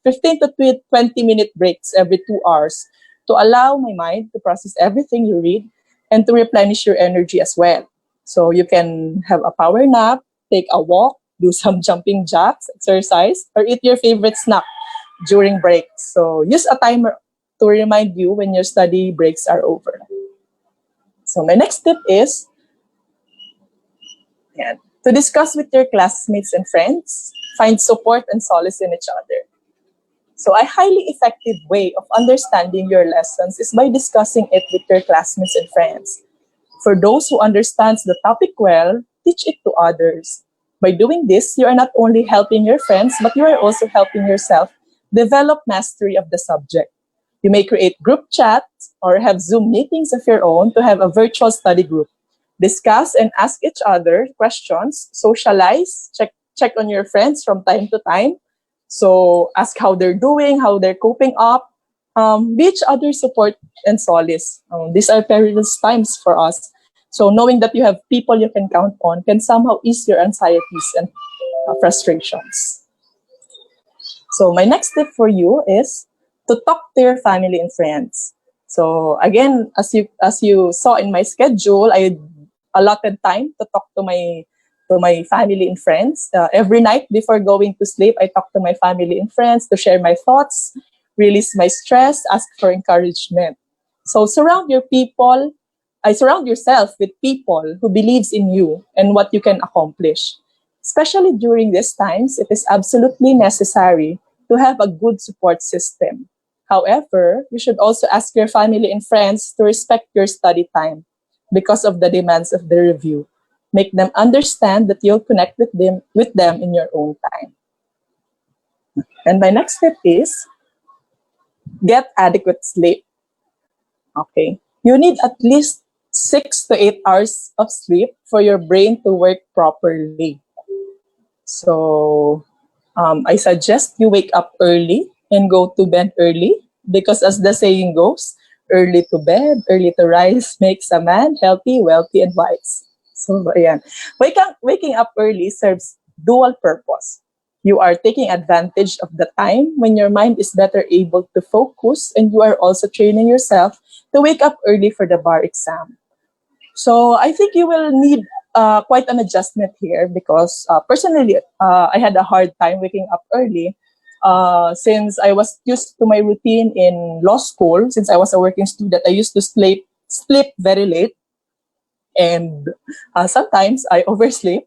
15 to 20-minute breaks every 2 hours to allow my mind to process everything you read and to replenish your energy as well. So you can have a power nap, take a walk, do some jumping jacks, exercise, or eat your favorite snack during breaks. So use a timer to remind you when your study breaks are over. So my next tip is And to discuss with your classmates and friends, find support and solace in each other. So a highly effective way of understanding your lessons is by discussing it with your classmates and friends. For those who understands the topic well, teach it to others. By doing this, you are not only helping your friends, but you are also helping yourself develop mastery of the subject. You may create group chats or have Zoom meetings of your own to have a virtual study group. Discuss and ask each other questions, socialize, check on your friends from time to time. So ask how they're doing, how they're coping up. Be each other's support and solace. These are perilous times for us. So knowing that you have people you can count on can somehow ease your anxieties and frustrations. So my next tip for you is to talk to your family and friends. So again, as you saw in my schedule, I allotted time to talk to my family and friends. Every night before going to sleep, I talk to my family and friends to share my thoughts, release my stress, ask for encouragement. So surround yourself with people who believes in you and what you can accomplish. Especially during these times, it is absolutely necessary to have a good support system. However, you should also ask your family and friends to respect your study time because of the demands of the review. Make them understand that you'll connect with them in your own time. And my next tip is get adequate sleep. Okay. You need at least 6 to 8 hours of sleep for your brain to work properly. So I suggest you wake up early and go to bed early because as the saying goes, early to bed, early to rise makes a man healthy, wealthy, and wise. So ayan. Waking up early serves dual purpose. You are taking advantage of the time when your mind is better able to focus, and you are also training yourself to wake up early for the bar exam. So I think you will need quite an adjustment here because personally, I had a hard time waking up early since I was used to my routine in law school. Since I was a working student, I used to sleep very late, and sometimes I oversleep.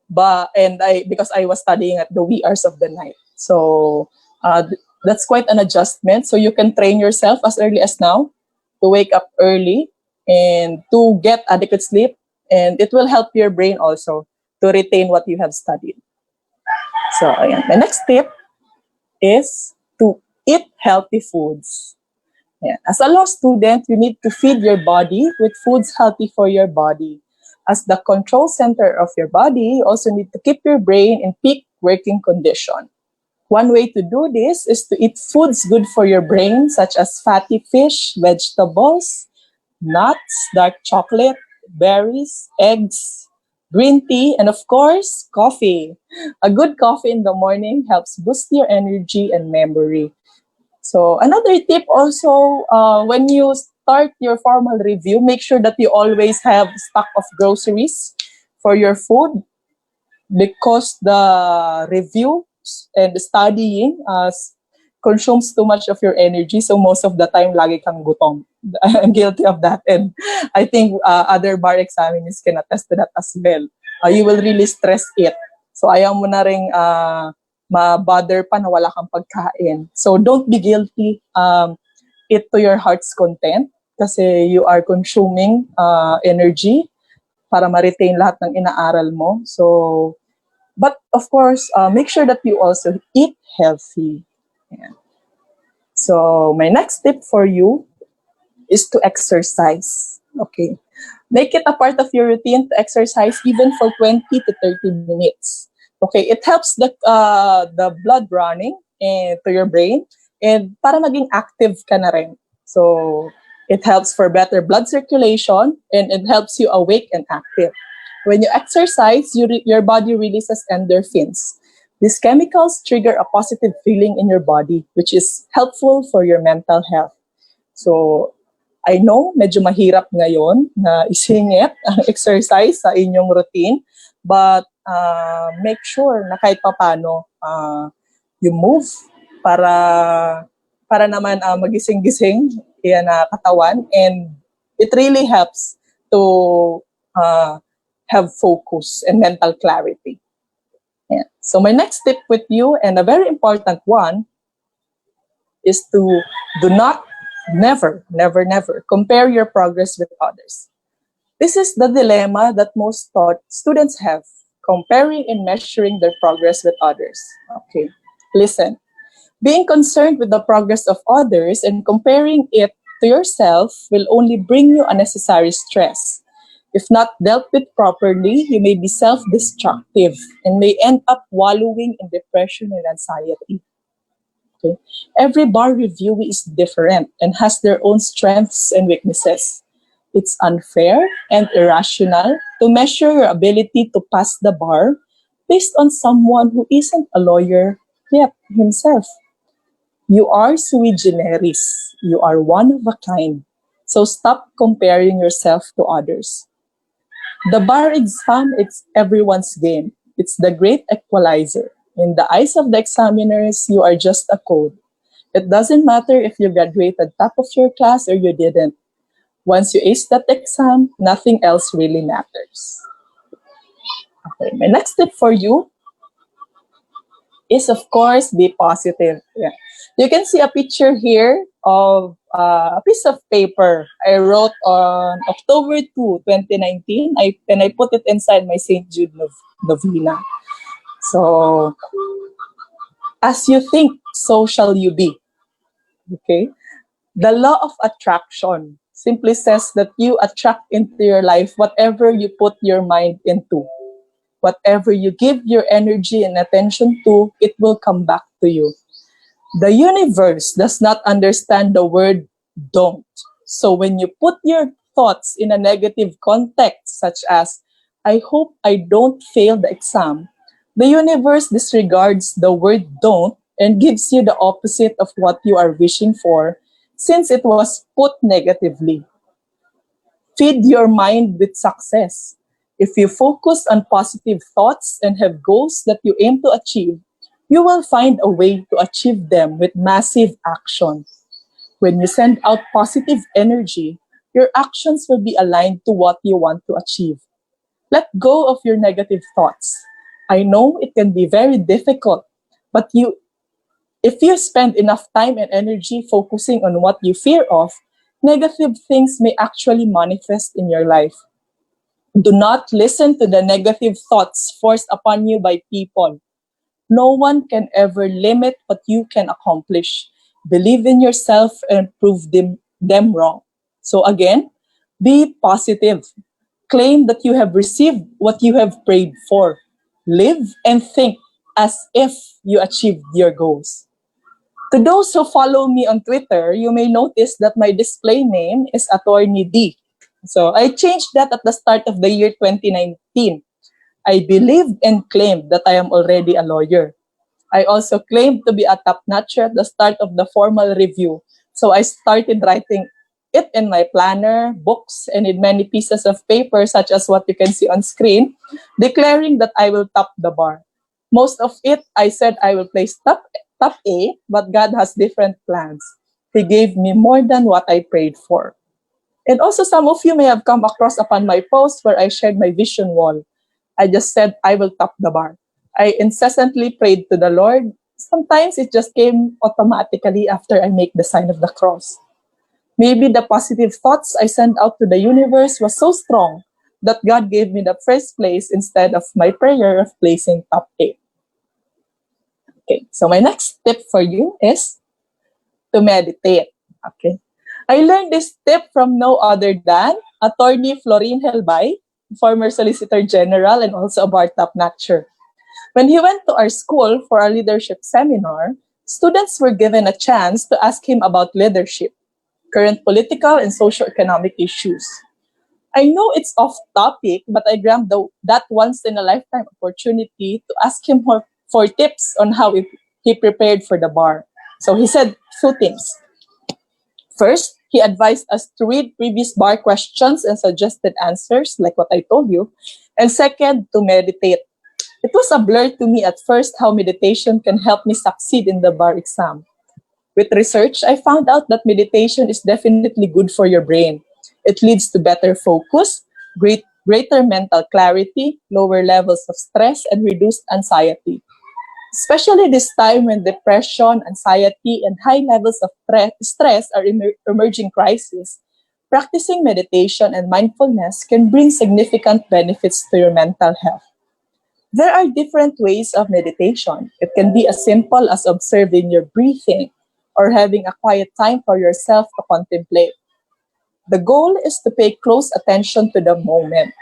Because I was studying at the wee hours of the night. So that's quite an adjustment. So you can train yourself as early as now to wake up early and to get adequate sleep, and it will help your brain also to retain what you have studied. So ayan. The next tip is to eat healthy foods. Yeah. As a law student, you need to feed your body with foods healthy for your body. As the control center of your body, you also need to keep your brain in peak working condition. One way to do this is to eat foods good for your brain, such as fatty fish, vegetables, nuts, dark chocolate, berries, eggs, green tea, and of course, coffee. A good coffee in the morning helps boost your energy and memory. So another tip also, when you start your formal review, make sure that you always have stock of groceries for your food because the review and the studying consumes too much of your energy. So most of the time, lagi kang gutom. I'm guilty of that. And I think other bar examinees can attest to that as well. You will really stress it. So ayaw mo na rin ma-bother pa na wala kang pagkain. So don't be guilty. Eat to your heart's content kasi you are consuming energy para ma-retain lahat ng inaaral mo. So, but of course, make sure that you also eat healthy. Yeah. So my next tip for you is to exercise. Okay. Make it a part of your routine to exercise even for 20 to 30 minutes. Okay, it helps the blood running to your brain and para maging active ka na rin. So it helps for better blood circulation and it helps you awake and active. When you exercise, your body releases endorphins. These chemicals trigger a positive feeling in your body, which is helpful for your mental health. So I know, medyo mahirap ngayon na isingit ang exercise sa inyong routine, but make sure na kahit paano you move para naman magising-gising yan na katawan, and it really helps to have focus and mental clarity. Yeah. So my next tip with you, and a very important one, is to do not, never, never, never compare your progress with others. This is the dilemma that most students have, comparing and measuring their progress with others. Okay, listen. Being concerned with the progress of others and comparing it to yourself will only bring you unnecessary stress. If not dealt with properly, you may be self-destructive and may end up wallowing in depression and anxiety. Okay? Every bar review is different and has their own strengths and weaknesses. It's unfair and irrational to measure your ability to pass the bar based on someone who isn't a lawyer yet himself. You are sui generis. You are one of a kind. So stop comparing yourself to others. The bar exam, it's everyone's game. It's the great equalizer. In the eyes of the examiners, you are just a code. It doesn't matter if you graduated top of your class or you didn't. Once you ace that exam, nothing else really matters. Okay, my next tip for you is, of course, be positive. Yeah. You can see a picture here of a piece of paper I wrote on October 2, 2019, and I put it inside my St. Jude novena. So, as you think, so shall you be. Okay? The law of attraction simply says that you attract into your life whatever you put your mind into. Whatever you give your energy and attention to, it will come back to you. The universe does not understand the word don't. So when you put your thoughts in a negative context, such as, I hope I don't fail the exam, the universe disregards the word don't and gives you the opposite of what you are wishing for, since it was put negatively. Feed your mind with success. If you focus on positive thoughts and have goals that you aim to achieve, you will find a way to achieve them with massive action. When you send out positive energy, your actions will be aligned to what you want to achieve. Let go of your negative thoughts. I know it can be very difficult, but if you spend enough time and energy focusing on what you fear of, negative things may actually manifest in your life. Do not listen to the negative thoughts forced upon you by people. No one can ever limit what you can accomplish. Believe in yourself and prove them wrong. So again, be positive. Claim that you have received what you have prayed for. Live and think as if you achieved your goals. To those who follow me on Twitter, you may notice that my display name is Attorney D. So I changed that at the start of the year 2019. I believed and claimed that I am already a lawyer. I also claimed to be a top-notcher at the start of the formal review. So I started writing it in my planner, books, and in many pieces of paper, such as what you can see on screen, declaring that I will top the bar. Most of it, I said I will place top A, but God has different plans. He gave me more than what I prayed for. And also some of you may have come across upon my post where I shared my vision wall. I just said I will top the bar. I incessantly prayed to the Lord. Sometimes it just came automatically after I make the sign of the cross. Maybe the positive thoughts I sent out to the universe was so strong that God gave me the first place instead of my prayer of placing top 8. Okay, so my next tip for you is to meditate. Okay, I learned this tip from no other than Attorney Florin Helbay, former Solicitor General and also a Bar Topnotcher. When he went to our school for a leadership seminar, students were given a chance to ask him about leadership, current political and socio-economic issues. I know it's off topic, but I grabbed that once-in-a-lifetime opportunity to ask him for tips on how he prepared for the bar. So he said two things. First, he advised us to read previous bar questions and suggested answers, like what I told you. And second, to meditate. It was a blur to me at first how meditation can help me succeed in the bar exam. With research, I found out that meditation is definitely good for your brain. It leads to better focus, greater mental clarity, lower levels of stress, and reduced anxiety. Especially this time when depression, anxiety, and high levels of stress are emerging crises, practicing meditation and mindfulness can bring significant benefits to your mental health. There are different ways of meditation. It can be as simple as observing your breathing or having a quiet time for yourself to contemplate. The goal is to pay close attention to the moment,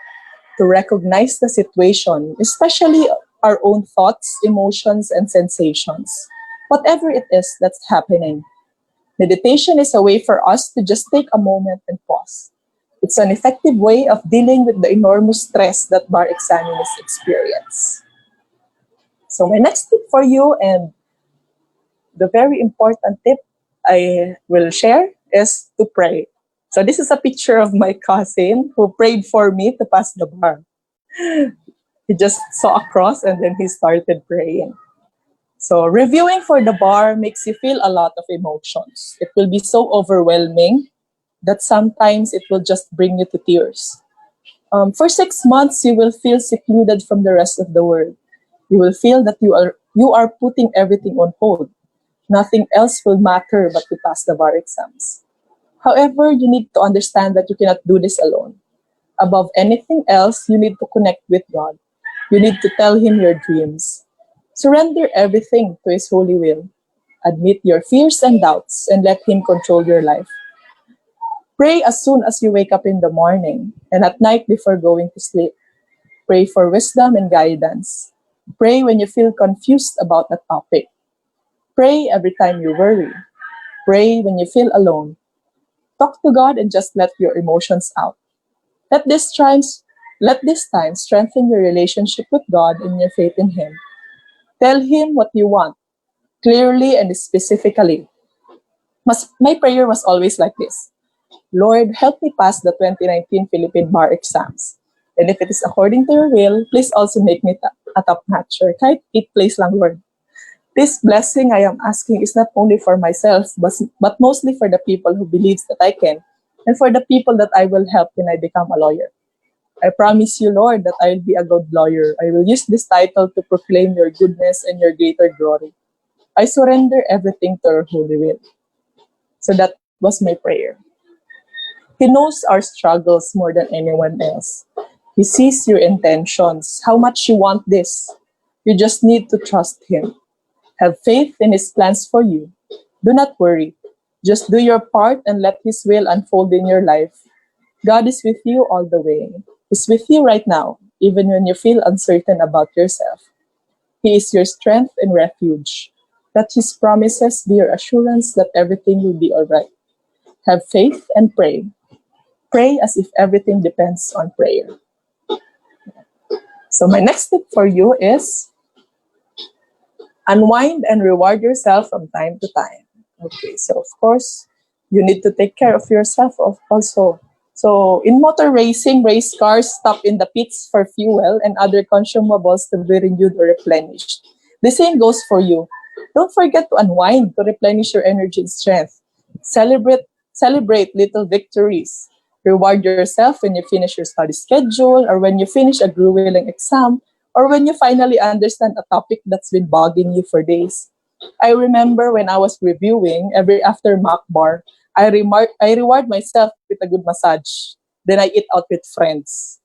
to recognize the situation, especially our own thoughts, emotions, and sensations, whatever it is that's happening. Meditation is a way for us to just take a moment and pause. It's an effective way of dealing with the enormous stress that bar examiners experience. So my next tip for you, and the very important tip I will share, is to pray. So this is a picture of my cousin who prayed for me to pass the bar. He just saw a cross and then he started praying. So reviewing for the bar makes you feel a lot of emotions. It will be so overwhelming that sometimes it will just bring you to tears. For 6 months, you will feel secluded from the rest of the world. You will feel that you are putting everything on hold. Nothing else will matter but to pass the bar exams. However, you need to understand that you cannot do this alone. Above anything else, you need to connect with God. You need to tell Him your dreams. Surrender everything to His holy will. Admit your fears and doubts and let Him control your life. Pray as soon as you wake up in the morning and at night before going to sleep. Pray for wisdom and guidance. Pray when you feel confused about a topic. Pray every time you worry. Pray when you feel alone. Talk to God and just let your emotions out. Let this time strengthen your relationship with God and your faith in Him. Tell Him what you want, clearly and specifically. My prayer was always like this: Lord, help me pass the 2019 Philippine Bar exams. And if it is according to your will, please also make me a top-notcher. Kahit 8th place lang, Lord. This blessing I am asking is not only for myself, but mostly for the people who believes that I can, and for the people that I will help when I become a lawyer. I promise you, Lord, that I will be a good lawyer. I will use this title to proclaim your goodness and your greater glory. I surrender everything to your holy will. So that was my prayer. He knows our struggles more than anyone else. He sees your intentions, how much you want this. You just need to trust Him. Have faith in His plans for you. Do not worry. Just do your part and let His will unfold in your life. God is with you all the way. He's with you right now, even when you feel uncertain about yourself. He is your strength and refuge. Let His promises be your assurance that everything will be all right. Have faith and pray. Pray as if everything depends on prayer. So my next tip for you is unwind and reward yourself from time to time. Okay, so of course, you need to take care of yourself also. So in motor racing, race cars stop in the pits for fuel and other consumables to be renewed or replenished. The same goes for you. Don't forget to unwind to replenish your energy and strength. Celebrate little victories. Reward yourself when you finish your study schedule, or when you finish a grueling exam, or when you finally understand a topic that's been bugging you for days. I remember when I was reviewing, every after mock bar, I reward myself with a good massage. Then I eat out with friends.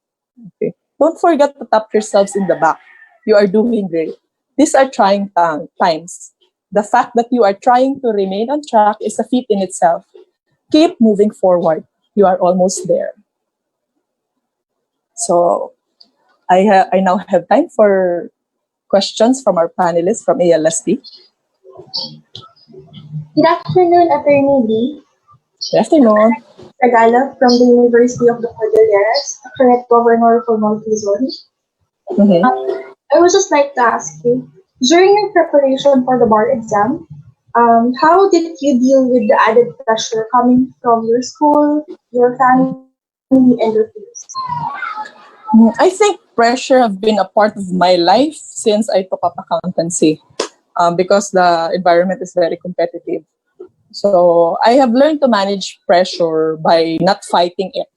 Okay. Don't forget to tap yourselves in the back. You are doing great. These are trying times. The fact that you are trying to remain on track is a feat in itself. Keep moving forward. You are almost there. So I now have time for questions from our panelists from ALSP. Good afternoon, Attorney D. Good afternoon. Tagalog from the University of the Cordilleras, a current governor for Maltizon. I would just like to ask you, during your preparation for the bar exam, how did you deal with the added pressure coming from your school, your family, and your peers? I think pressure have been a part of my life since I took up accountancy, because the environment is very competitive. So I have learned to manage pressure by not fighting it,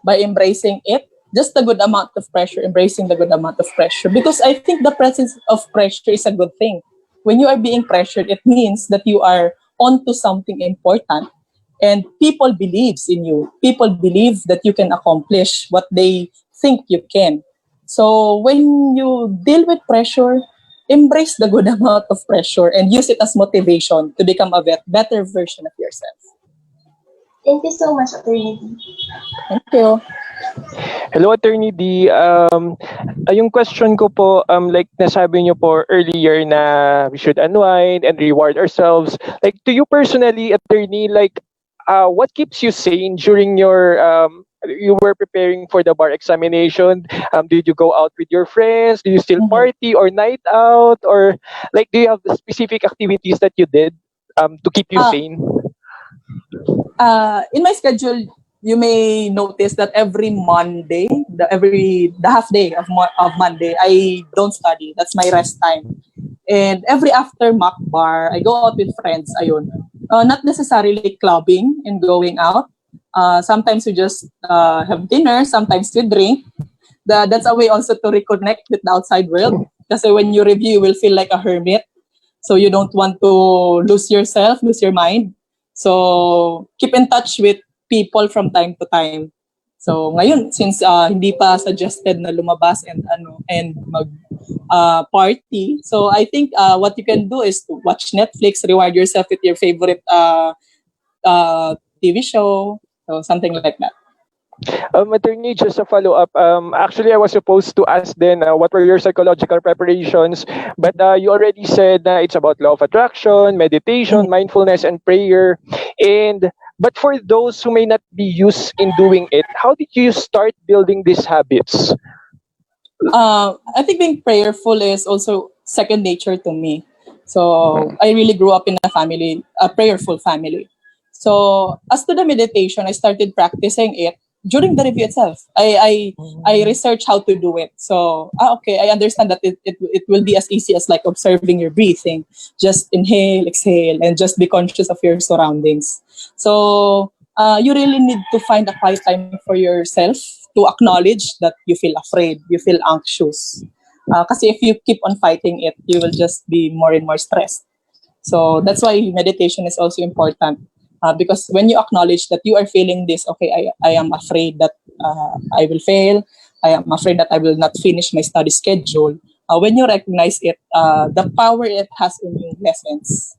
by embracing it just the good amount of pressure, embracing the good amount of pressure. Because I think the presence of pressure is a good thing. When you are being pressured, it means that you are onto something important. And people believes in you. People believe that you can accomplish what they think you can. So when you deal with pressure, embrace the good amount of pressure and use it as motivation to become a better version of yourself. Thank you so much, Atty. Thank you. Hello, Attorney D. Yung question ko po, like nasabi niyo po earlier na we should unwind and reward ourselves. Like, to you personally, Attorney, like, what keeps you sane during your you were preparing for the bar examination? Did you go out with your friends? Do you still party or night out? Or like, do you have specific activities that you did to keep you sane? In my schedule, you may notice that every Monday, the half day of Monday, I don't study. That's my rest time. And every after mock bar, I go out with friends. Ayun. Not necessarily clubbing and going out. Sometimes we just have dinner. Sometimes we drink. That's a way also to reconnect with the outside world. Because when you review, you will feel like a hermit. So you don't want to lose yourself, lose your mind. So keep in touch with people from time to time. So ngayon, since hindi pa suggested na lumabas and mag party, so I think what you can do is to watch Netflix, reward yourself with your favorite TV show, so something like that. Attorney, just a follow-up. Actually, I was supposed to ask then what were your psychological preparations, but you already said that it's about law of attraction, meditation, mindfulness, and prayer. But for those who may not be used in doing it, how did you start building these habits? I think being prayerful is also second nature to me. So I really grew up in a prayerful family. So as to the meditation, I started practicing it during the review itself. I researched how to do it. So okay, I understand that it will be as easy as like observing your breathing. Just inhale, exhale, and just be conscious of your surroundings. So you really need to find a quiet time for yourself to acknowledge that you feel afraid, you feel anxious. Kasi if you keep on fighting it, you will just be more and more stressed. So that's why meditation is also important. Because when you acknowledge that you are feeling this, okay, I am afraid that I will fail. I am afraid that I will not finish my study schedule. When you recognize it, the power it has in you lessens.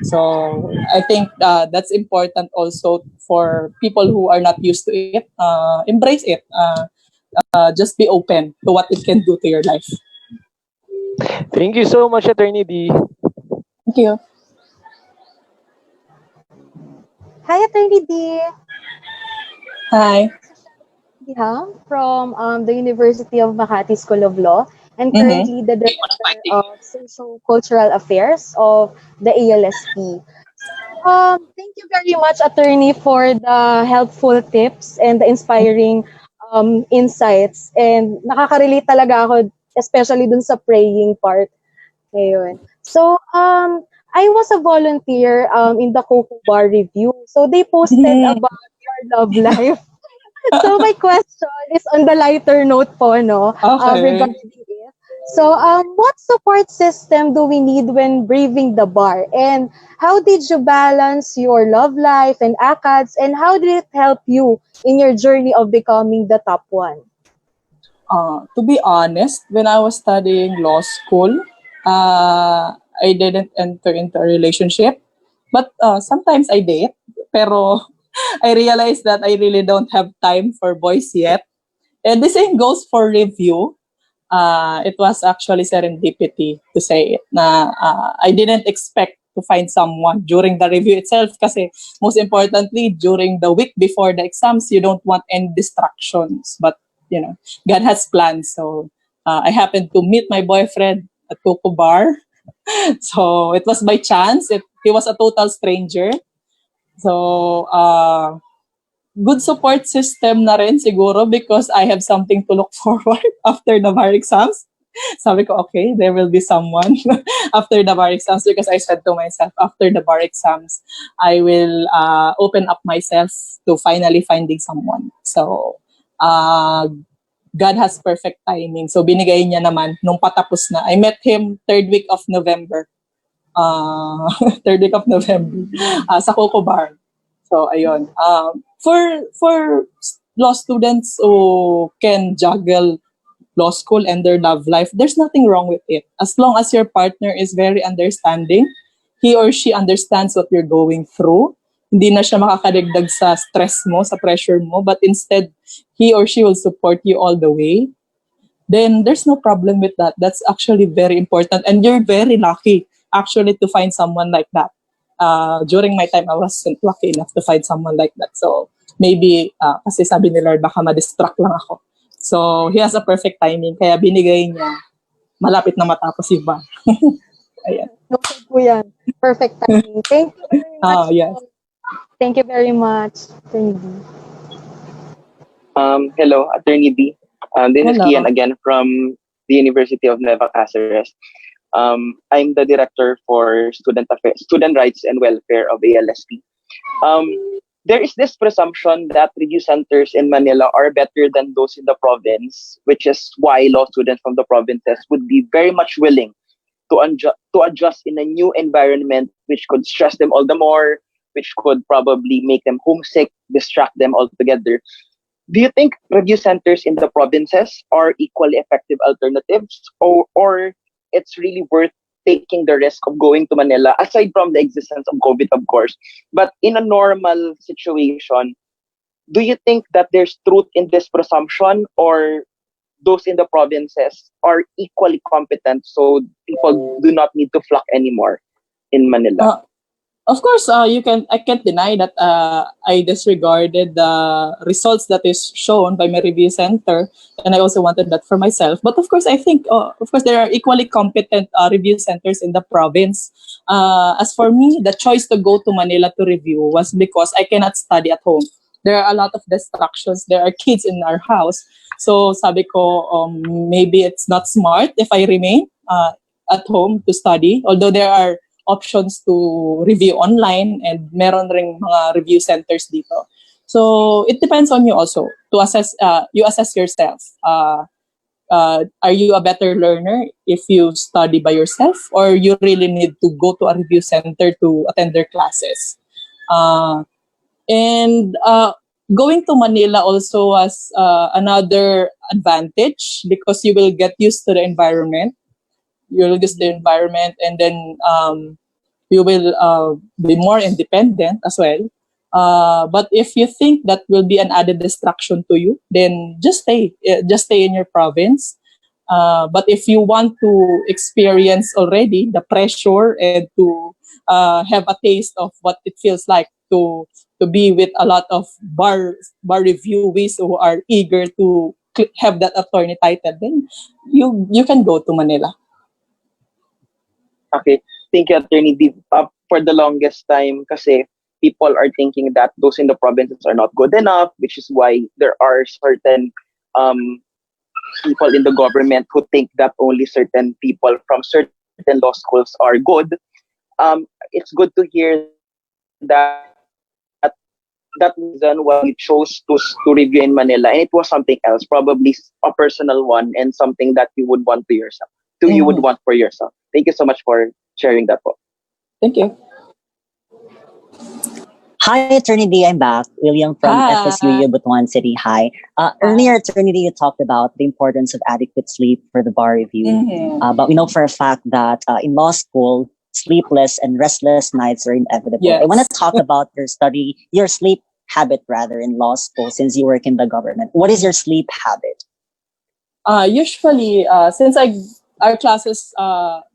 So I think that's important also for people who are not used to it. Embrace it. Just be open to what it can do to your life. Thank you so much, Attorney D. Thank you. Hi, Attorney D. Hi. From the University of Makati School of Law and currently the Director of Socio-Cultural Affairs of the ALSP. Thank you very much, Attorney, for the helpful tips and the inspiring insights. And nakaka-relate talaga ako, especially dun sa praying part. Ngayon. So, I was a volunteer in the Coco Bar review. So, they posted about your love life. So, my question is on the lighter note po, no? Regarding it. So, what support system do we need when braving the bar? And how did you balance your love life and ACADS? And how did it help you in your journey of becoming the top one? To be honest, when I was studying law school, I didn't enter into a relationship. But sometimes I date. Pero I realized that I really don't have time for boys yet. And the same goes for review. It was actually serendipity to say it. I didn't expect to find someone during the review itself kasi most importantly, during the week before the exams, you don't want any distractions. But, God has plans. So I happened to meet my boyfriend at Coco Bar. So it was by chance. He was a total stranger. So good support system na rin siguro because I have something to look forward after the bar exams. Sabi ko, okay, there will be someone after the bar exams because I said to myself, after the bar exams, I will open up myself to finally finding someone. So God has perfect timing. So binigay niya naman nung patapos na. I met him third week of November. Third week of November sa Coco Bar. So ayun. For law students who can juggle law school and their love life, there's nothing wrong with it. As long as your partner is very understanding, he or she understands what you're going through. Hindi na siya makakadagdag sa stress mo, sa pressure mo, but instead, he or she will support you all the way. Then there's no problem with that. That's actually very important. And you're very lucky, actually, to find someone like that. During my time, I wasn't lucky enough to find someone like that. So maybe, kasi sabi ni Lord, baka ma-distract lang ako. So he has a perfect timing. Kaya binigay niya, malapit na matapos yung bar. Ayan. Noted po yan. Perfect timing. Thank you very much. Yes. Thank you very much, Attorney B. Hello, Attorney B. This is Kian again from the University of Nueva Cáceres. I'm the director for student rights and welfare of ALSP. There is this presumption that review centers in Manila are better than those in the province, which is why law students from the provinces would be very much willing to adjust in a new environment, which could stress them all the more, which could probably make them homesick, distract them altogether. Do you think review centers in the provinces are equally effective alternatives, or it's really worth taking the risk of going to Manila, aside from the existence of COVID, of course? But in a normal situation, do you think that there's truth in this presumption, or those in the provinces are equally competent, so people do not need to flock anymore in Manila? Of course, I can't deny that I disregarded the results that is shown by my review center, and I also wanted that for myself. But of course, I think, of course, there are equally competent review centers in the province. As for me, the choice to go to Manila to review was because I cannot study at home. There are a lot of distractions. There are kids in our house. So sabi ko, maybe it's not smart if I remain at home to study, although there are options to review online, and meron ring mga review centers dito. So it depends on you also to assess. You assess yourself. Are you a better learner if you study by yourself, or you really need to go to a review center to attend their classes? And going to Manila also was another advantage, because you will get used to the environment. You'll use the environment, and then you will be more independent as well. But if you think that will be an added distraction to you, then just stay in your province. But if you want to experience already the pressure and to have a taste of what it feels like to be with a lot of bar reviewees who are eager to have that attorney title, then you can go to Manila. Okay, thank you, Attorney D. For the longest time, kasi people are thinking that those in the provinces are not good enough, which is why there are certain people in the government who think that only certain people from certain law schools are good. It's good to hear that that reason why you chose to review in Manila, and it was something else, probably a personal one, and something that you would want to yourself. You would want for yourself. Thank you so much for sharing that. Thank you. Hi, Attorney D. I'm back. William from FSU Butuan City. Hi. Earlier, Attorney D, you talked about the importance of adequate sleep for the bar review. But we know for a fact that in law school, sleepless and restless nights are inevitable. Yes. I want to talk about your sleep habit rather, in law school, since you work in the government. What is your sleep habit? Usually, since our classes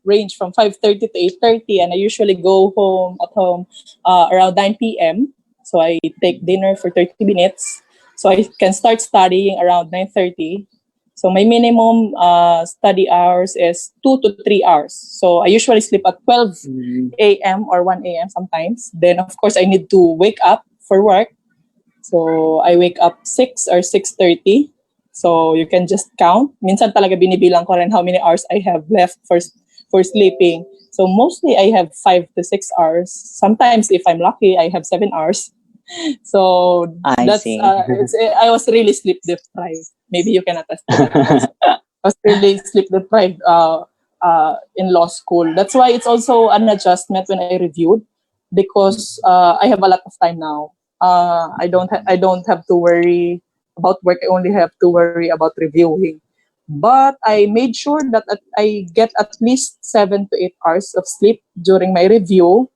range from 5:30 to 8:30, and I usually go home around 9 p.m. So I take dinner for 30 minutes. So I can start studying around 9:30. So my minimum study hours is 2 to 3 hours. So I usually sleep at 12 a.m. or 1 a.m. sometimes. Then, of course, I need to wake up for work. So I wake up 6 or 6:30. So you can just count. Minsan talaga binibilang ko rin how many hours I have left for sleeping. So mostly I have 5 to 6 hours. Sometimes if I'm lucky, I have 7 hours. So I that's see. I was really sleep deprived. Maybe you can attest to that also. I was really sleep deprived in law school. That's why it's also an adjustment when I reviewed, because I have a lot of time now. I don't have to worry about work. I only have to worry about reviewing. But I made sure that I get at least 7 to 8 hours of sleep during my review.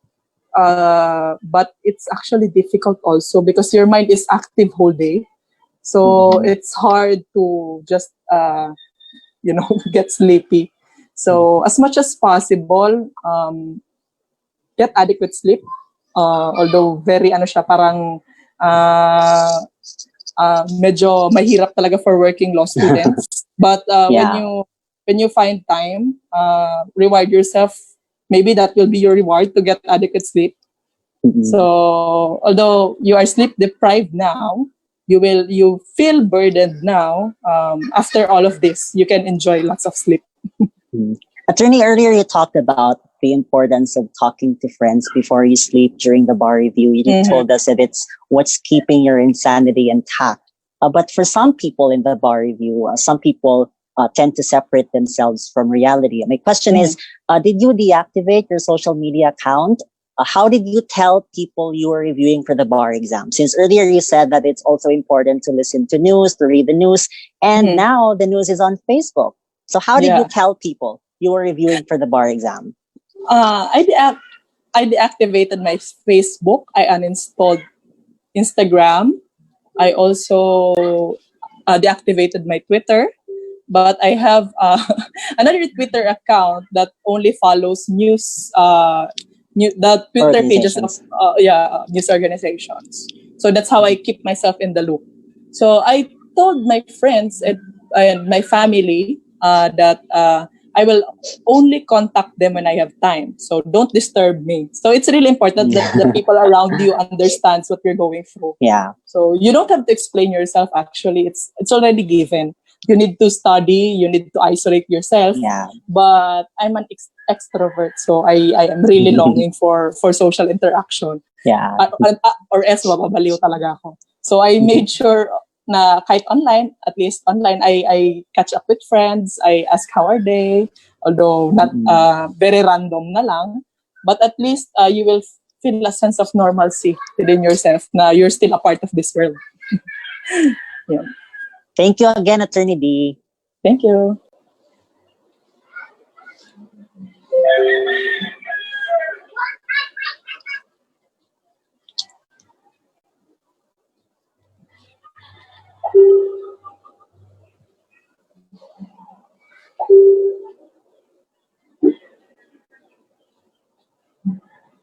But it's actually difficult also because your mind is active whole day. So it's hard to just, get sleepy. So as much as possible, get adequate sleep. Although very parang medyo mahirap talaga for working law students. But when you find time, reward yourself. Maybe that will be your reward to get adequate sleep. So although you are sleep deprived now, you feel burdened now. After all of this, you can enjoy lots of sleep. Attorney, earlier you talked about the importance of talking to friends before you sleep during the bar review. You told us that it's what's keeping your insanity intact. But for some people in the bar review, some people tend to separate themselves from reality. My question is, did you deactivate your social media account? How did you tell people you were reviewing for the bar exam? Since earlier you said that it's also important to listen to news, to read the news, and now the news is on Facebook. So how did you tell people you were reviewing for the bar exam? I deactivated my Facebook. I uninstalled Instagram. I also deactivated my Twitter. But I have another Twitter account that only follows news, the Twitter pages of news organizations. So that's how I keep myself in the loop. So I told my friends and my family that I will only contact them when I have time. So don't disturb me. So it's really important that the people around you understands what you're going through. Yeah. So you don't have to explain yourself. Actually, it's already given. You need to study. You need to isolate yourself. Yeah. But I'm an extrovert, so I am really longing for social interaction. Yeah. Or else mababaliw talaga ako. So I made sure na kahit online, at least online, I catch up with friends. I ask how are they, although not very random na lang. But at least you will feel a sense of normalcy within yourself na you're still a part of this world. Yeah. Thank you again, Attorney D. Thank you.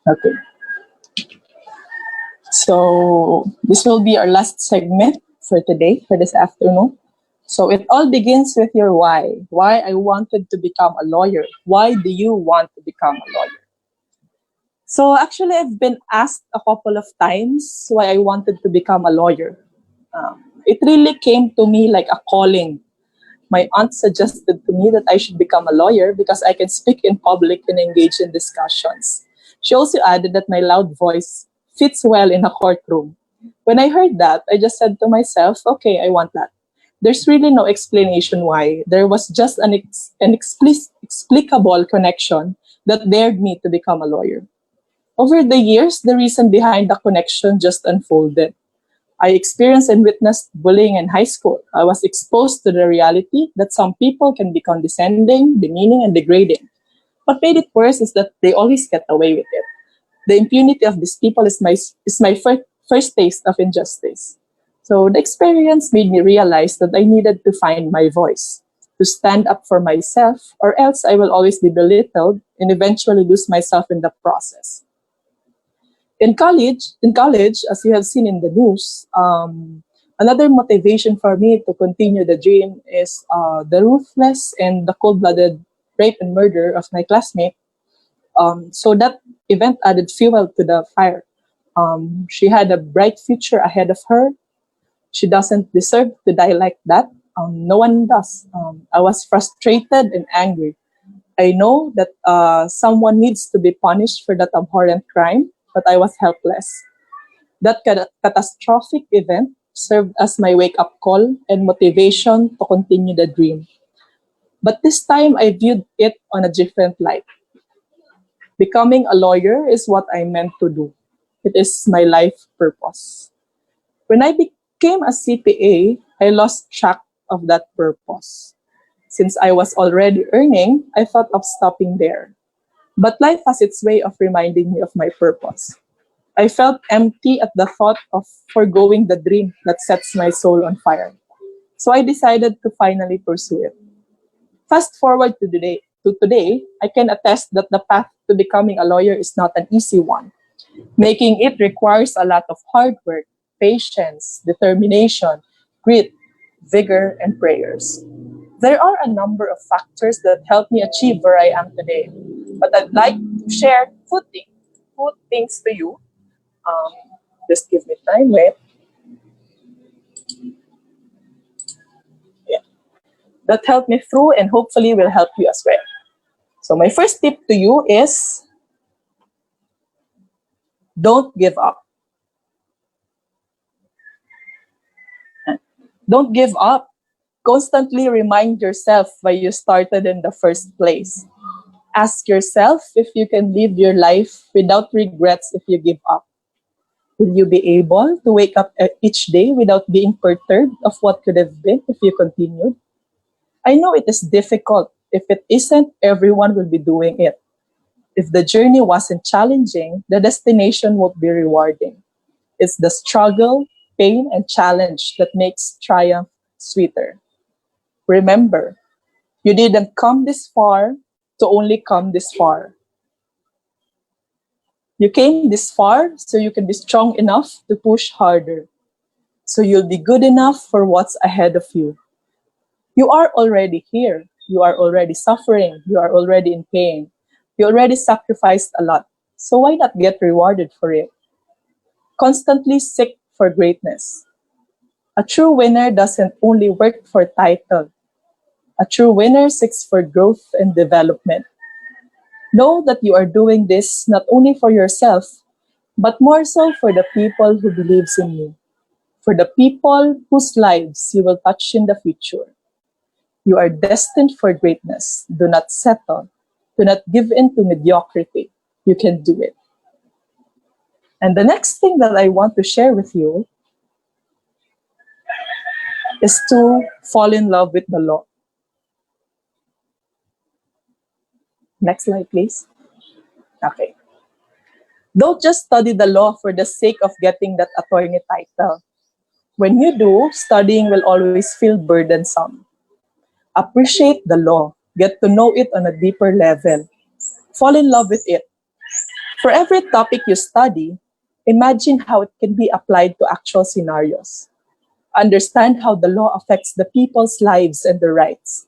Okay. So this will be our last segment for today, for this afternoon. So it all begins with your why. Why I wanted to become a lawyer. Why do you want to become a lawyer? So actually, I've been asked a couple of times why I wanted to become a lawyer. It really came to me like a calling. My aunt suggested to me that I should become a lawyer because I can speak in public and engage in discussions. She also added that my loud voice fits well in a courtroom. When I heard that, I just said to myself, okay, I want that. There's really no explanation why. There was just an explicable connection that dared me to become a lawyer. Over the years, the reason behind the connection just unfolded. I experienced and witnessed bullying in high school. I was exposed to the reality that some people can be condescending, demeaning, and degrading. What made it worse is that they always get away with it. The impunity of these people is my first taste of injustice. So the experience made me realize that I needed to find my voice, to stand up for myself, or else I will always be belittled and eventually lose myself in the process. In college, as you have seen in the news, another motivation for me to continue the dream is the ruthless and the cold-blooded rape and murder of my classmate. So that event added fuel to the fire. She had a bright future ahead of her. She doesn't deserve to die like that. No one does. I was frustrated and angry. I know that someone needs to be punished for that abhorrent crime, but I was helpless. That catastrophic event served as my wake-up call and motivation to continue the dream. But this time I viewed it on a different light. Becoming a lawyer is what I meant to do. It is my life purpose. When I became a CPA, I lost track of that purpose. Since I was already earning, I thought of stopping there. But life has its way of reminding me of my purpose. I felt empty at the thought of forgoing the dream that sets my soul on fire. So I decided to finally pursue it. Fast forward to today, I can attest that the path to becoming a lawyer is not an easy one. Making it requires a lot of hard work, patience, determination, grit, vigor, and prayers. There are a number of factors that helped me achieve where I am today, but I'd like to share two things to you. Just give me time, wait. Yeah. That helped me through and hopefully will help you as well. So my first tip to you is don't give up. Don't give up. Constantly remind yourself why you started in the first place. Ask yourself if you can live your life without regrets if you give up. Will you be able to wake up each day without being perturbed of what could have been if you continued? I know it is difficult. If it isn't, everyone will be doing it. If the journey wasn't challenging, the destination won't be rewarding. It's the struggle, pain, and challenge that makes triumph sweeter. Remember, you didn't come this far to only come this far. You came this far so you can be strong enough to push harder. So you'll be good enough for what's ahead of you. You are already here. You are already suffering. You are already in pain. You already sacrificed a lot. So why not get rewarded for it? Constantly seek for greatness. A true winner doesn't only work for title. A true winner seeks for growth and development. Know that you are doing this not only for yourself, but more so for the people who believes in you, for the people whose lives you will touch in the future. You are destined for greatness. Do not settle. Do not give in to mediocrity. You can do it. And the next thing that I want to share with you is to fall in love with the law. Next slide, please. Okay. Don't just study the law for the sake of getting that attorney title. When you do, studying will always feel burdensome. Appreciate the law. Get to know it on a deeper level. Fall in love with it. For every topic you study, imagine how it can be applied to actual scenarios. Understand how the law affects the people's lives and their rights,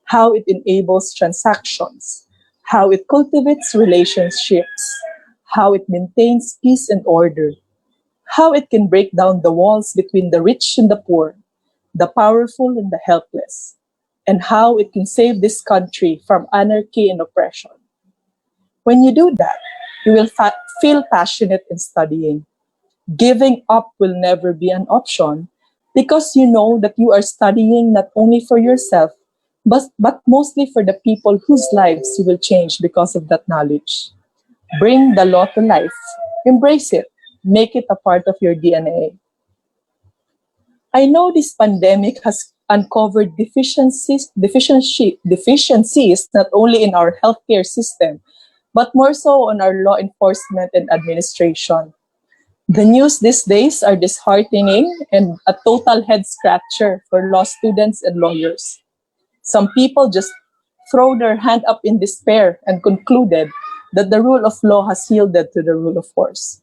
how it enables transactions, how it cultivates relationships, how it maintains peace and order, how it can break down the walls between the rich and the poor, the powerful and the helpless, and how it can save this country from anarchy and oppression. When you do that, you will feel passionate in studying. Giving up will never be an option because you know that you are studying not only for yourself, but mostly for the people whose lives you will change because of that knowledge. Bring the law to life. Embrace it. Make it a part of your DNA. I know this pandemic has uncovered deficiencies not only in our healthcare system, but more so on our law enforcement and administration. The news these days are disheartening and a total head scratcher for law students and lawyers. Some people just throw their hand up in despair and concluded that the rule of law has yielded to the rule of force.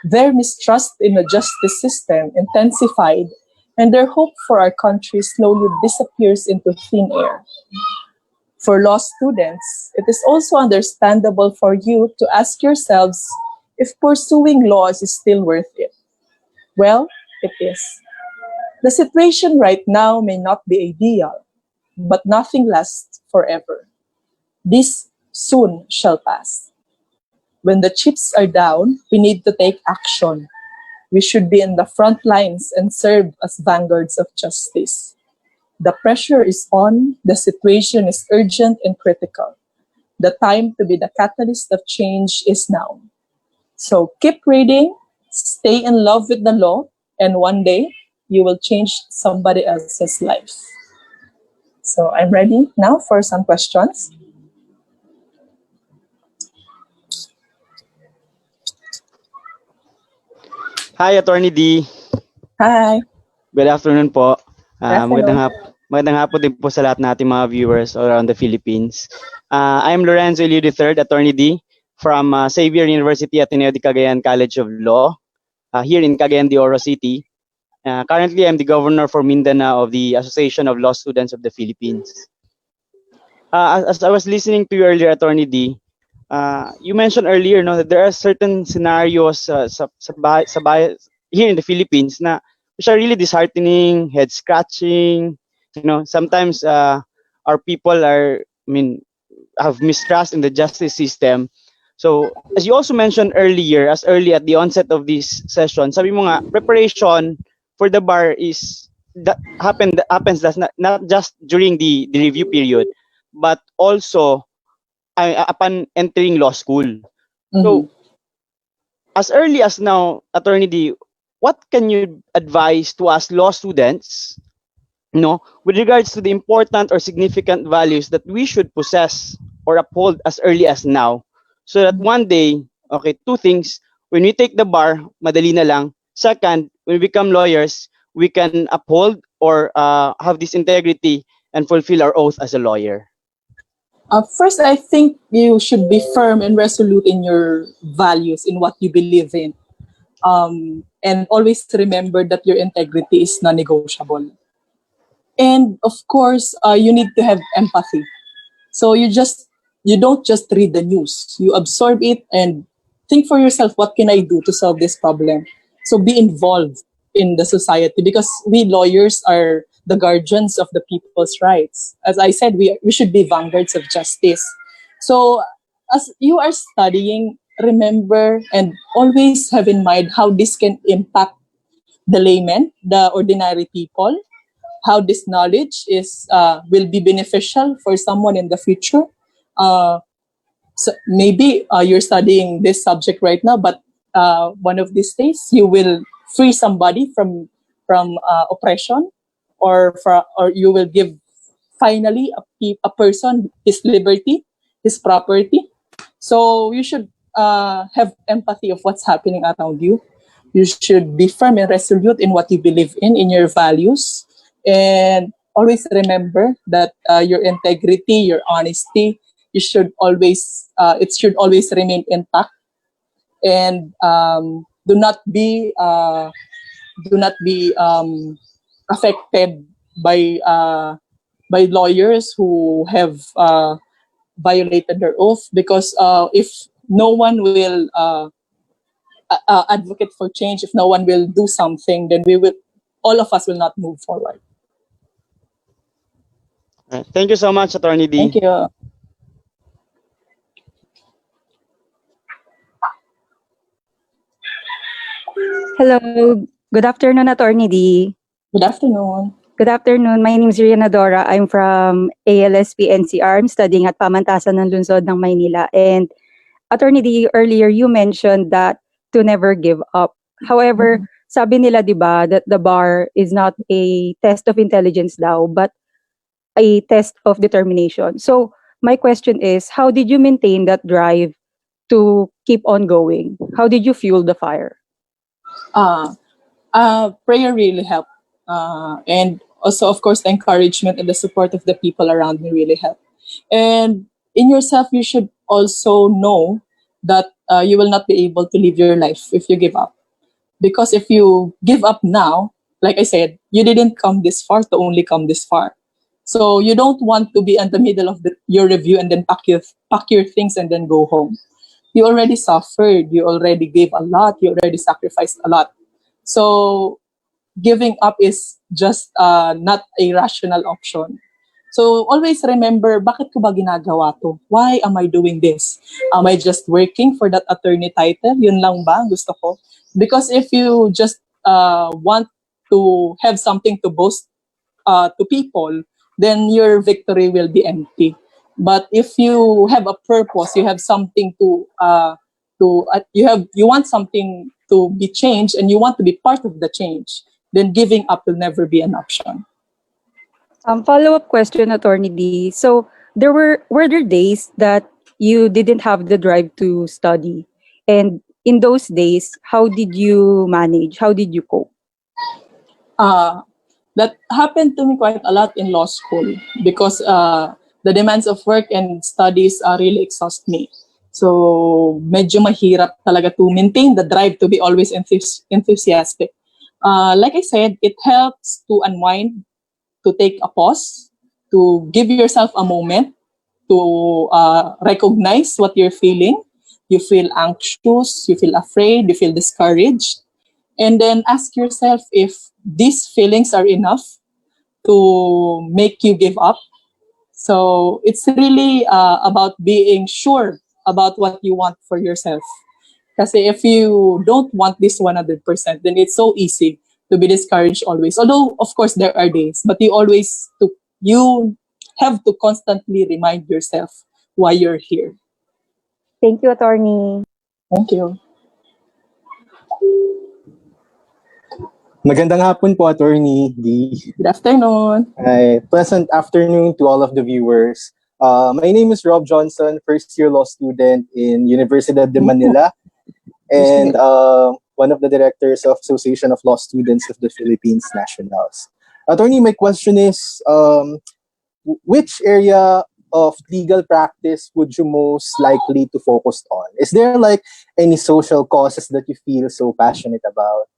Their mistrust in the justice system intensified, and their hope for our country slowly disappears into thin air. For law students, it is also understandable for you to ask yourselves if pursuing laws is still worth it. Well, it is. The situation right now may not be ideal, but nothing lasts forever. This soon shall pass. When the chips are down, we need to take action. We should be in the front lines and serve as vanguards of justice. The pressure is on, the situation is urgent and critical. The time to be the catalyst of change is now. So keep reading, stay in love with the law, and one day you will change somebody else's life. So I'm ready now for some questions. Hi, Attorney D. Hi. Good afternoon po. Afternoon. Magandang hapon din po sa lahat nating mga viewers all around the Philippines. I'm Lorenzo Elio III, Attorney D, from Xavier University Ateneo de Cagayan College of Law, here in Cagayan de Oro City. Currently, I'm the governor for Mindanao of the Association of Law Students of the Philippines. As I was listening to you earlier, Attorney D, you mentioned earlier that there are certain scenarios here in the Philippines na which are really disheartening, head scratching. Sometimes our people have mistrust in the justice system. So as you also mentioned earlier, as early at the onset of this session, sabi mo nga, preparation for the bar happens not just during the review period, but also upon entering law school. Mm-hmm. So, as early as now, Attorney D, what can you advise to us law students, with regards to the important or significant values that we should possess or uphold as early as now, so that one day, okay, two things, when we take the bar, madali na lang. Second, when we become lawyers, we can uphold or have this integrity and fulfill our oath as a lawyer. First, I think you should be firm and resolute in your values, in what you believe in. And always remember that your integrity is non-negotiable. And of course, you need to have empathy. So you don't just read the news. You absorb it and think for yourself, what can I do to solve this problem? So be involved in the society, because we lawyers are the guardians of the people's rights. As I said, we should be vanguards of justice. So as you are studying, remember and always have in mind how this can impact the layman, the ordinary people, how this knowledge will be beneficial for someone in the future. So maybe you're studying this subject right now, but one of these days you will free somebody from oppression, or you will give finally a person his liberty, his property. So you should have empathy of what's happening around you. You should be firm and resolute in what you believe in your values, and always remember that your integrity, your honesty, it should always remain intact. And do not be affected by lawyers who have violated their oath, because if no one will advocate for change, if no one will do something, then all of us will not move forward. Thank you so much, Attorney D. Thank you. Hello. Good afternoon, Attorney D. Good afternoon. Good afternoon. My name is Rianadora. I'm from ALSP NCR. I'm studying at Pamantasan ng Lungsod ng Maynila. And Attorney D, earlier you mentioned that to never give up. However, sabi nila, di ba, that the bar is not a test of intelligence daw, but a test of determination. So my question is, how did you maintain that drive to keep on going? How did you fuel the fire? Prayer really helped. And also, of course, the encouragement and the support of the people around me really helped. And in yourself, you should also know that you will not be able to live your life if you give up. Because if you give up now, like I said, you didn't come this far to only come this far. So you don't want to be in the middle of your review and then pack your things and then go home. You already suffered. You already gave a lot. You already sacrificed a lot. So giving up is just not a rational option. So always remember, bakit ko ba ginagawa to? Why am I doing this? Am I just working for that attorney title? Yun lang ba ang gusto ko? Because if you just want to have something to boast to people, then your victory will be empty. But if you have a purpose, you have something you want something to be changed, and you want to be part of the change, then giving up will never be an option. Follow-up question, Attorney D. So were there days that you didn't have the drive to study? And in those days, how did you manage? How did you cope? That happened to me quite a lot in law school because the demands of work and studies really exhaust me. So medyo mahirap talaga to maintain the drive to be always enthusiastic. Like I said, it helps to unwind, to take a pause, to give yourself a moment to recognize what you're feeling. You feel anxious, you feel afraid, you feel discouraged. And then ask yourself if these feelings are enough to make you give up. So it's really about being sure about what you want for yourself. Because if you don't want this 100%, then it's so easy to be discouraged always. Although, of course, there are days, but you have to constantly remind yourself why you're here. Thank you, Attorney. Thank you. Magandang hapon po, Attorney D. Good afternoon. Hi. Pleasant afternoon to all of the viewers. My name is Rob Johnson, first-year law student in Universidad de Manila, and one of the directors of Association of Law Students of the Philippines Nationals. Attorney, my question is, which area of legal practice would you most likely to focus on? Is there like any social causes that you feel so passionate about?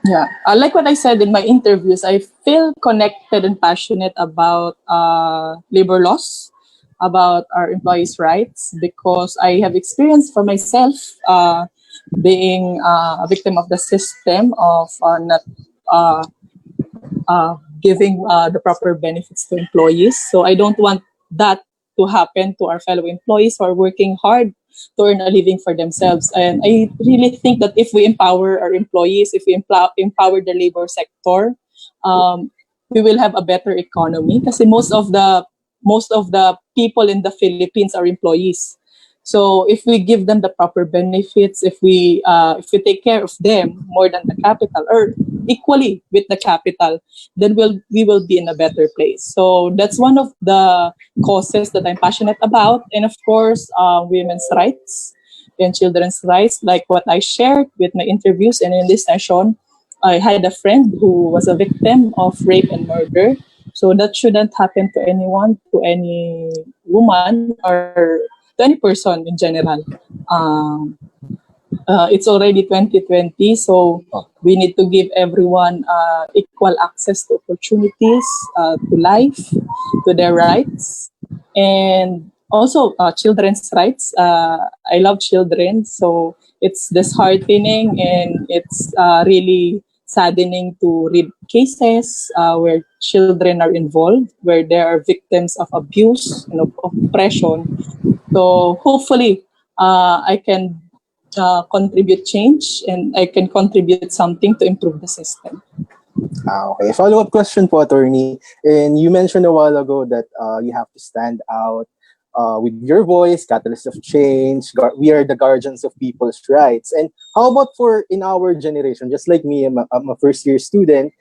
Yeah, like what I said in my interviews, I feel connected and passionate about labor laws, about our employees' rights, because I have experienced for myself being a victim of the system of not giving the proper benefits to employees. So I don't want that to happen to our fellow employees who are working hard to earn a living for themselves. And I really think that if we empower our employees, if we empower the labor sector, we will have a better economy. Because most of the people in the Philippines are employees. So if we give them the proper benefits, if we take care of them more than the capital, or equally with the capital, then we will be in a better place. So that's one of the causes that I'm passionate about. And of course, women's rights and children's rights, like what I shared with my interviews and in this session. I had a friend who was a victim of rape and murder. So that shouldn't happen to anyone, to any woman, or to any person in general. It's already 2020, so we need to give everyone equal access to opportunities, to life, to their rights, and also children's rights. I love children, so it's disheartening and it's really saddening to read cases where children are involved, where they are victims of abuse and of oppression. So hopefully, I can contribute change, and I can contribute something to improve the system. Okay, follow-up question po, Attorney. And you mentioned a while ago that you have to stand out with your voice, catalyst of change. We are the guardians of people's rights. And how about for in our generation? Just like me, I'm a first-year student.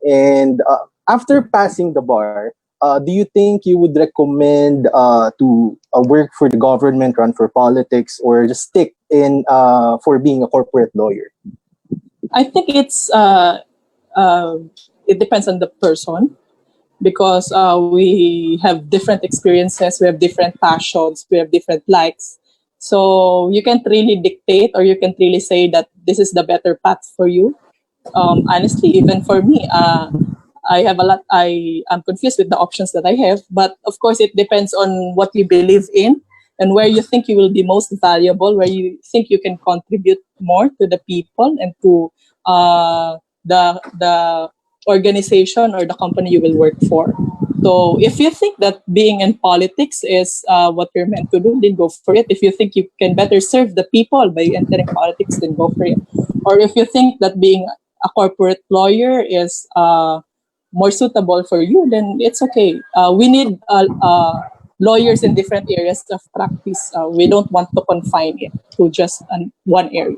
And after passing the bar, do you think you would recommend to work for the government, run for politics, or just stick in for being a corporate lawyer? I think it depends on the person, because we have different experiences, we have different passions, we have different likes. So you can't really dictate, or you can't really say that this is the better path for you. Honestly, even for me, I have a lot. I am confused with the options that I have, but of course, it depends on what you believe in and where you think you will be most valuable, where you think you can contribute more to the people and to the organization or the company you will work for. So if you think that being in politics is what you're meant to do, then go for it. If you think you can better serve the people by entering politics, then go for it. Or if you think that being a corporate lawyer is more suitable for you, then it's okay. We need lawyers in different areas of practice. We don't want to confine it to just one area.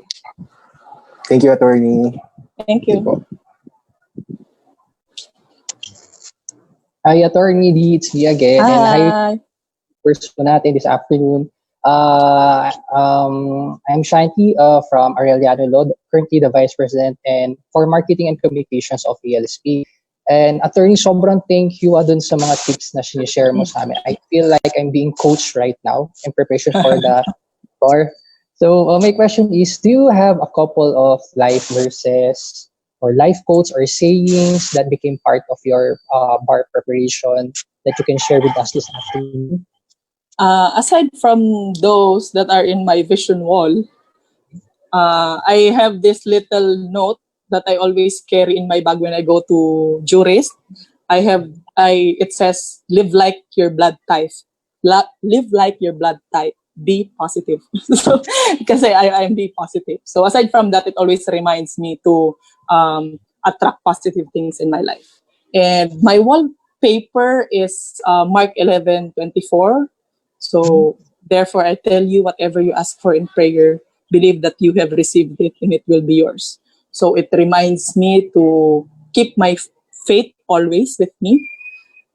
Thank you, attorney. Thank you. Hi, Attorney D. It's me again. And hi, first po natin this afternoon. I'm Shanti from Aureliano Law, currently the Vice President and for Marketing and Communications of ALSP. And Attorney, sobrang thank you dun sa mga tips na sinishare mo sa amin. I feel like I'm being coached right now in preparation for the bar. So my question is, do you have a couple of life verses or life quotes or sayings that became part of your bar preparation that you can share with us this afternoon? Aside from those that are in my vision wall, I have this little note that I always carry in my bag when I go to jurist. It says, live like your blood type. Live like your blood type. Be positive. So, because I'm be positive. So aside from that, it always reminds me to attract positive things in my life. And my wallpaper is Mark 11:24. So therefore, I tell you, whatever you ask for in prayer, believe that you have received it and it will be yours. So it reminds me to keep my faith always with me.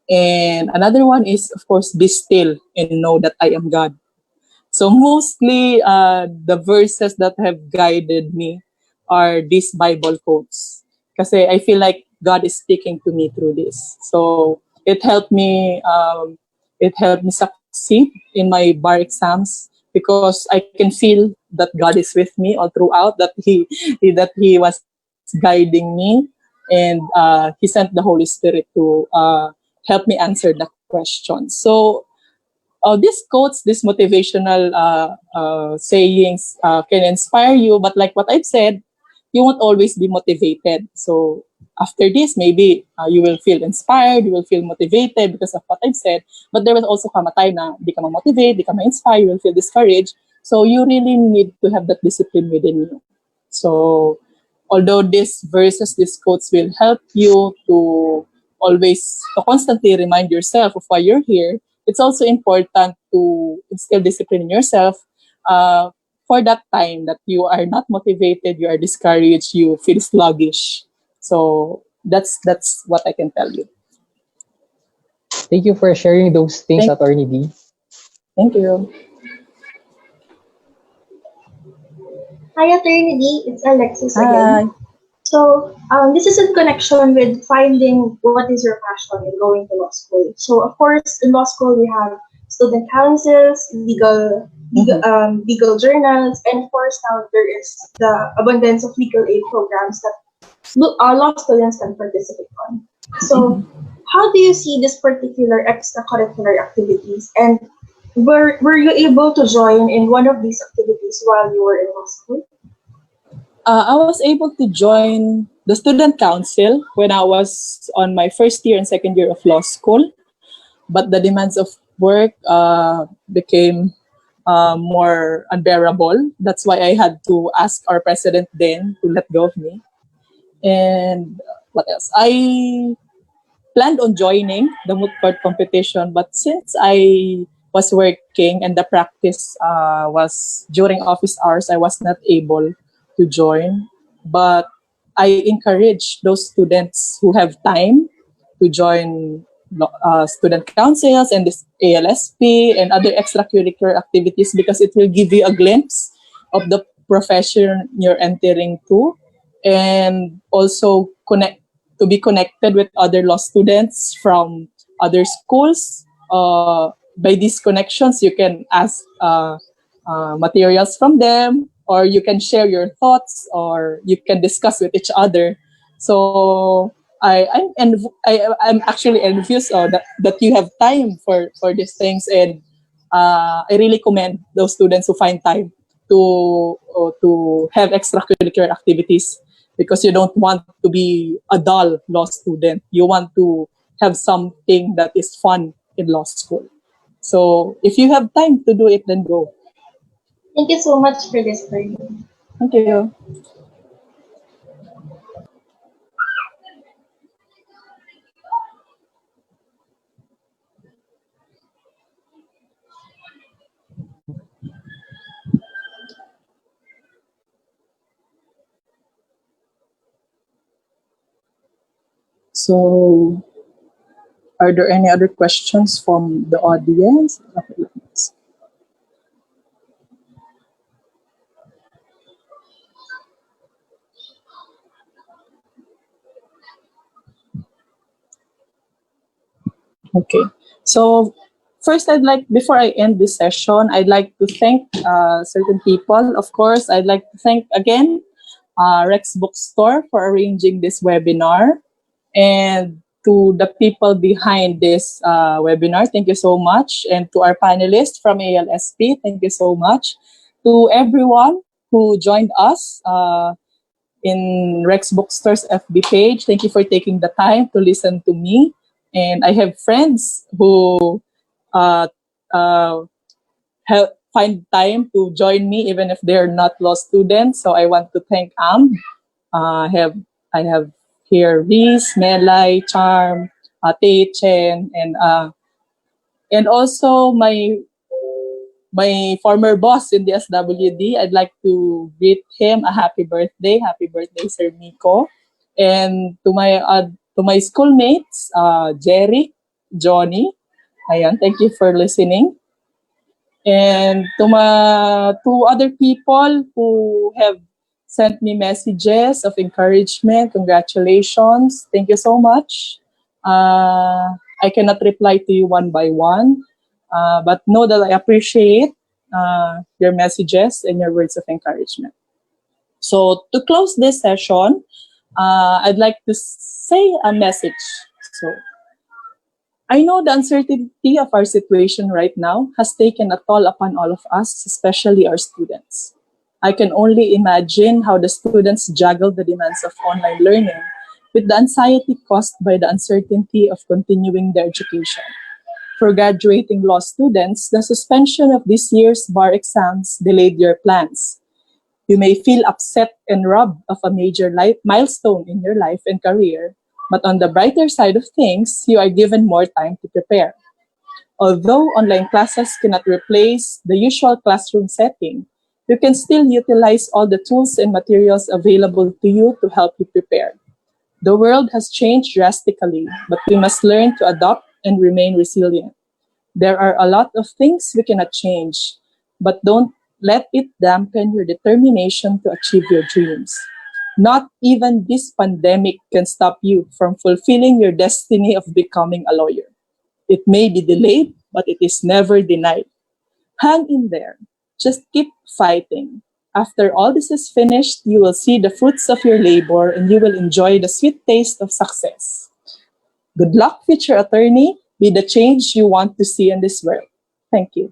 And another one is, of course, be still and know that I am God. So mostly the verses that have guided me are these Bible quotes. Kasi I feel like God is speaking to me through this. So it helped me succeed in my bar exams because I can feel that God is with me all throughout, that He was guiding me, and He sent the Holy Spirit to help me answer the question. So these quotes, these motivational sayings can inspire you, but like what I've said, you won't always be motivated. So after this, maybe you will feel inspired, you will feel motivated because of what I've said, but there will also come a time na di ka ma-motivate, di ka ma-inspire, you will feel discouraged. So you really need to have that discipline within you. So although these verses, these quotes will help you to constantly remind yourself of why you're here, it's also important to instill discipline in yourself for that time that you are not motivated, you are discouraged, you feel sluggish. So that's what I can tell you. Thank you for sharing those things, Attorney D. Thank you. Hi, Attorney D. It's Alexis again. So this is in connection with finding what is your passion in going to law school. So of course, in law school we have student councils, legal journals, and of course now there is the abundance of legal aid programs that law students can participate on. So how do you see this particular extracurricular activities, and were you able to join in one of these activities while you were in law school? I was able to join the student council when I was on my first year and second year of law school, but the demands of work became more unbearable. That's why I had to ask our president then to let go of me. And what else? I planned on joining the moot court competition, but since I was working and the practice was during office hours, I was not able to join. But I encourage those students who have time to join student councils and this ALSP and other extracurricular activities because it will give you a glimpse of the profession you're entering to, and also to be connected with other law students from other schools. By these connections, you can ask materials from them, or you can share your thoughts, or you can discuss with each other. So I'm actually envious that you have time for these things, and I really commend those students who find time to have extracurricular activities. because you don't want to be a dull law student. You want to have something that is fun in law school. So if you have time to do it, then go. Thank you so much for this, Bernie. Thank you. So, are there any other questions from the audience? Okay. So, first, before I end this session, I'd like to thank certain people. Of course, I'd like to thank again Rex Bookstore for arranging this webinar, and to the people behind this webinar, thank you so much. And to our panelists from ALSP, thank you so much. To everyone who joined us in Rex Bookstore's FB page, thank you for taking the time to listen to me. And I have friends who uh, uh, find time to join me even if they're not law students. So I want to thank I have here Reese, Melay, Charm, Tay Chen, and also my former boss in the SWD. I'd like to greet him a happy birthday, Sir Nico, and to my schoolmates, Jerry, Johnny. Ayan, thank you for listening. And to other people who have sent me messages of encouragement, congratulations, thank you so much. I cannot reply to you one by one, but know that I appreciate your messages and your words of encouragement. So to close this session, I'd like to say a message. So I know the uncertainty of our situation right now has taken a toll upon all of us, especially our students. I can only imagine how the students juggle the demands of online learning with the anxiety caused by the uncertainty of continuing their education. For graduating law students, the suspension of this year's bar exams delayed your plans. You may feel upset and robbed of a major milestone in your life and career, but on the brighter side of things, you are given more time to prepare. Although online classes cannot replace the usual classroom setting, you can still utilize all the tools and materials available to you to help you prepare. The world has changed drastically, but we must learn to adapt and remain resilient. There are a lot of things we cannot change, but don't let it dampen your determination to achieve your dreams. Not even this pandemic can stop you from fulfilling your destiny of becoming a lawyer. It may be delayed, but it is never denied. Hang in there. Just keep fighting. After all this is finished, you will see the fruits of your labor and you will enjoy the sweet taste of success. Good luck, future attorney. Be the change you want to see in this world. Thank you.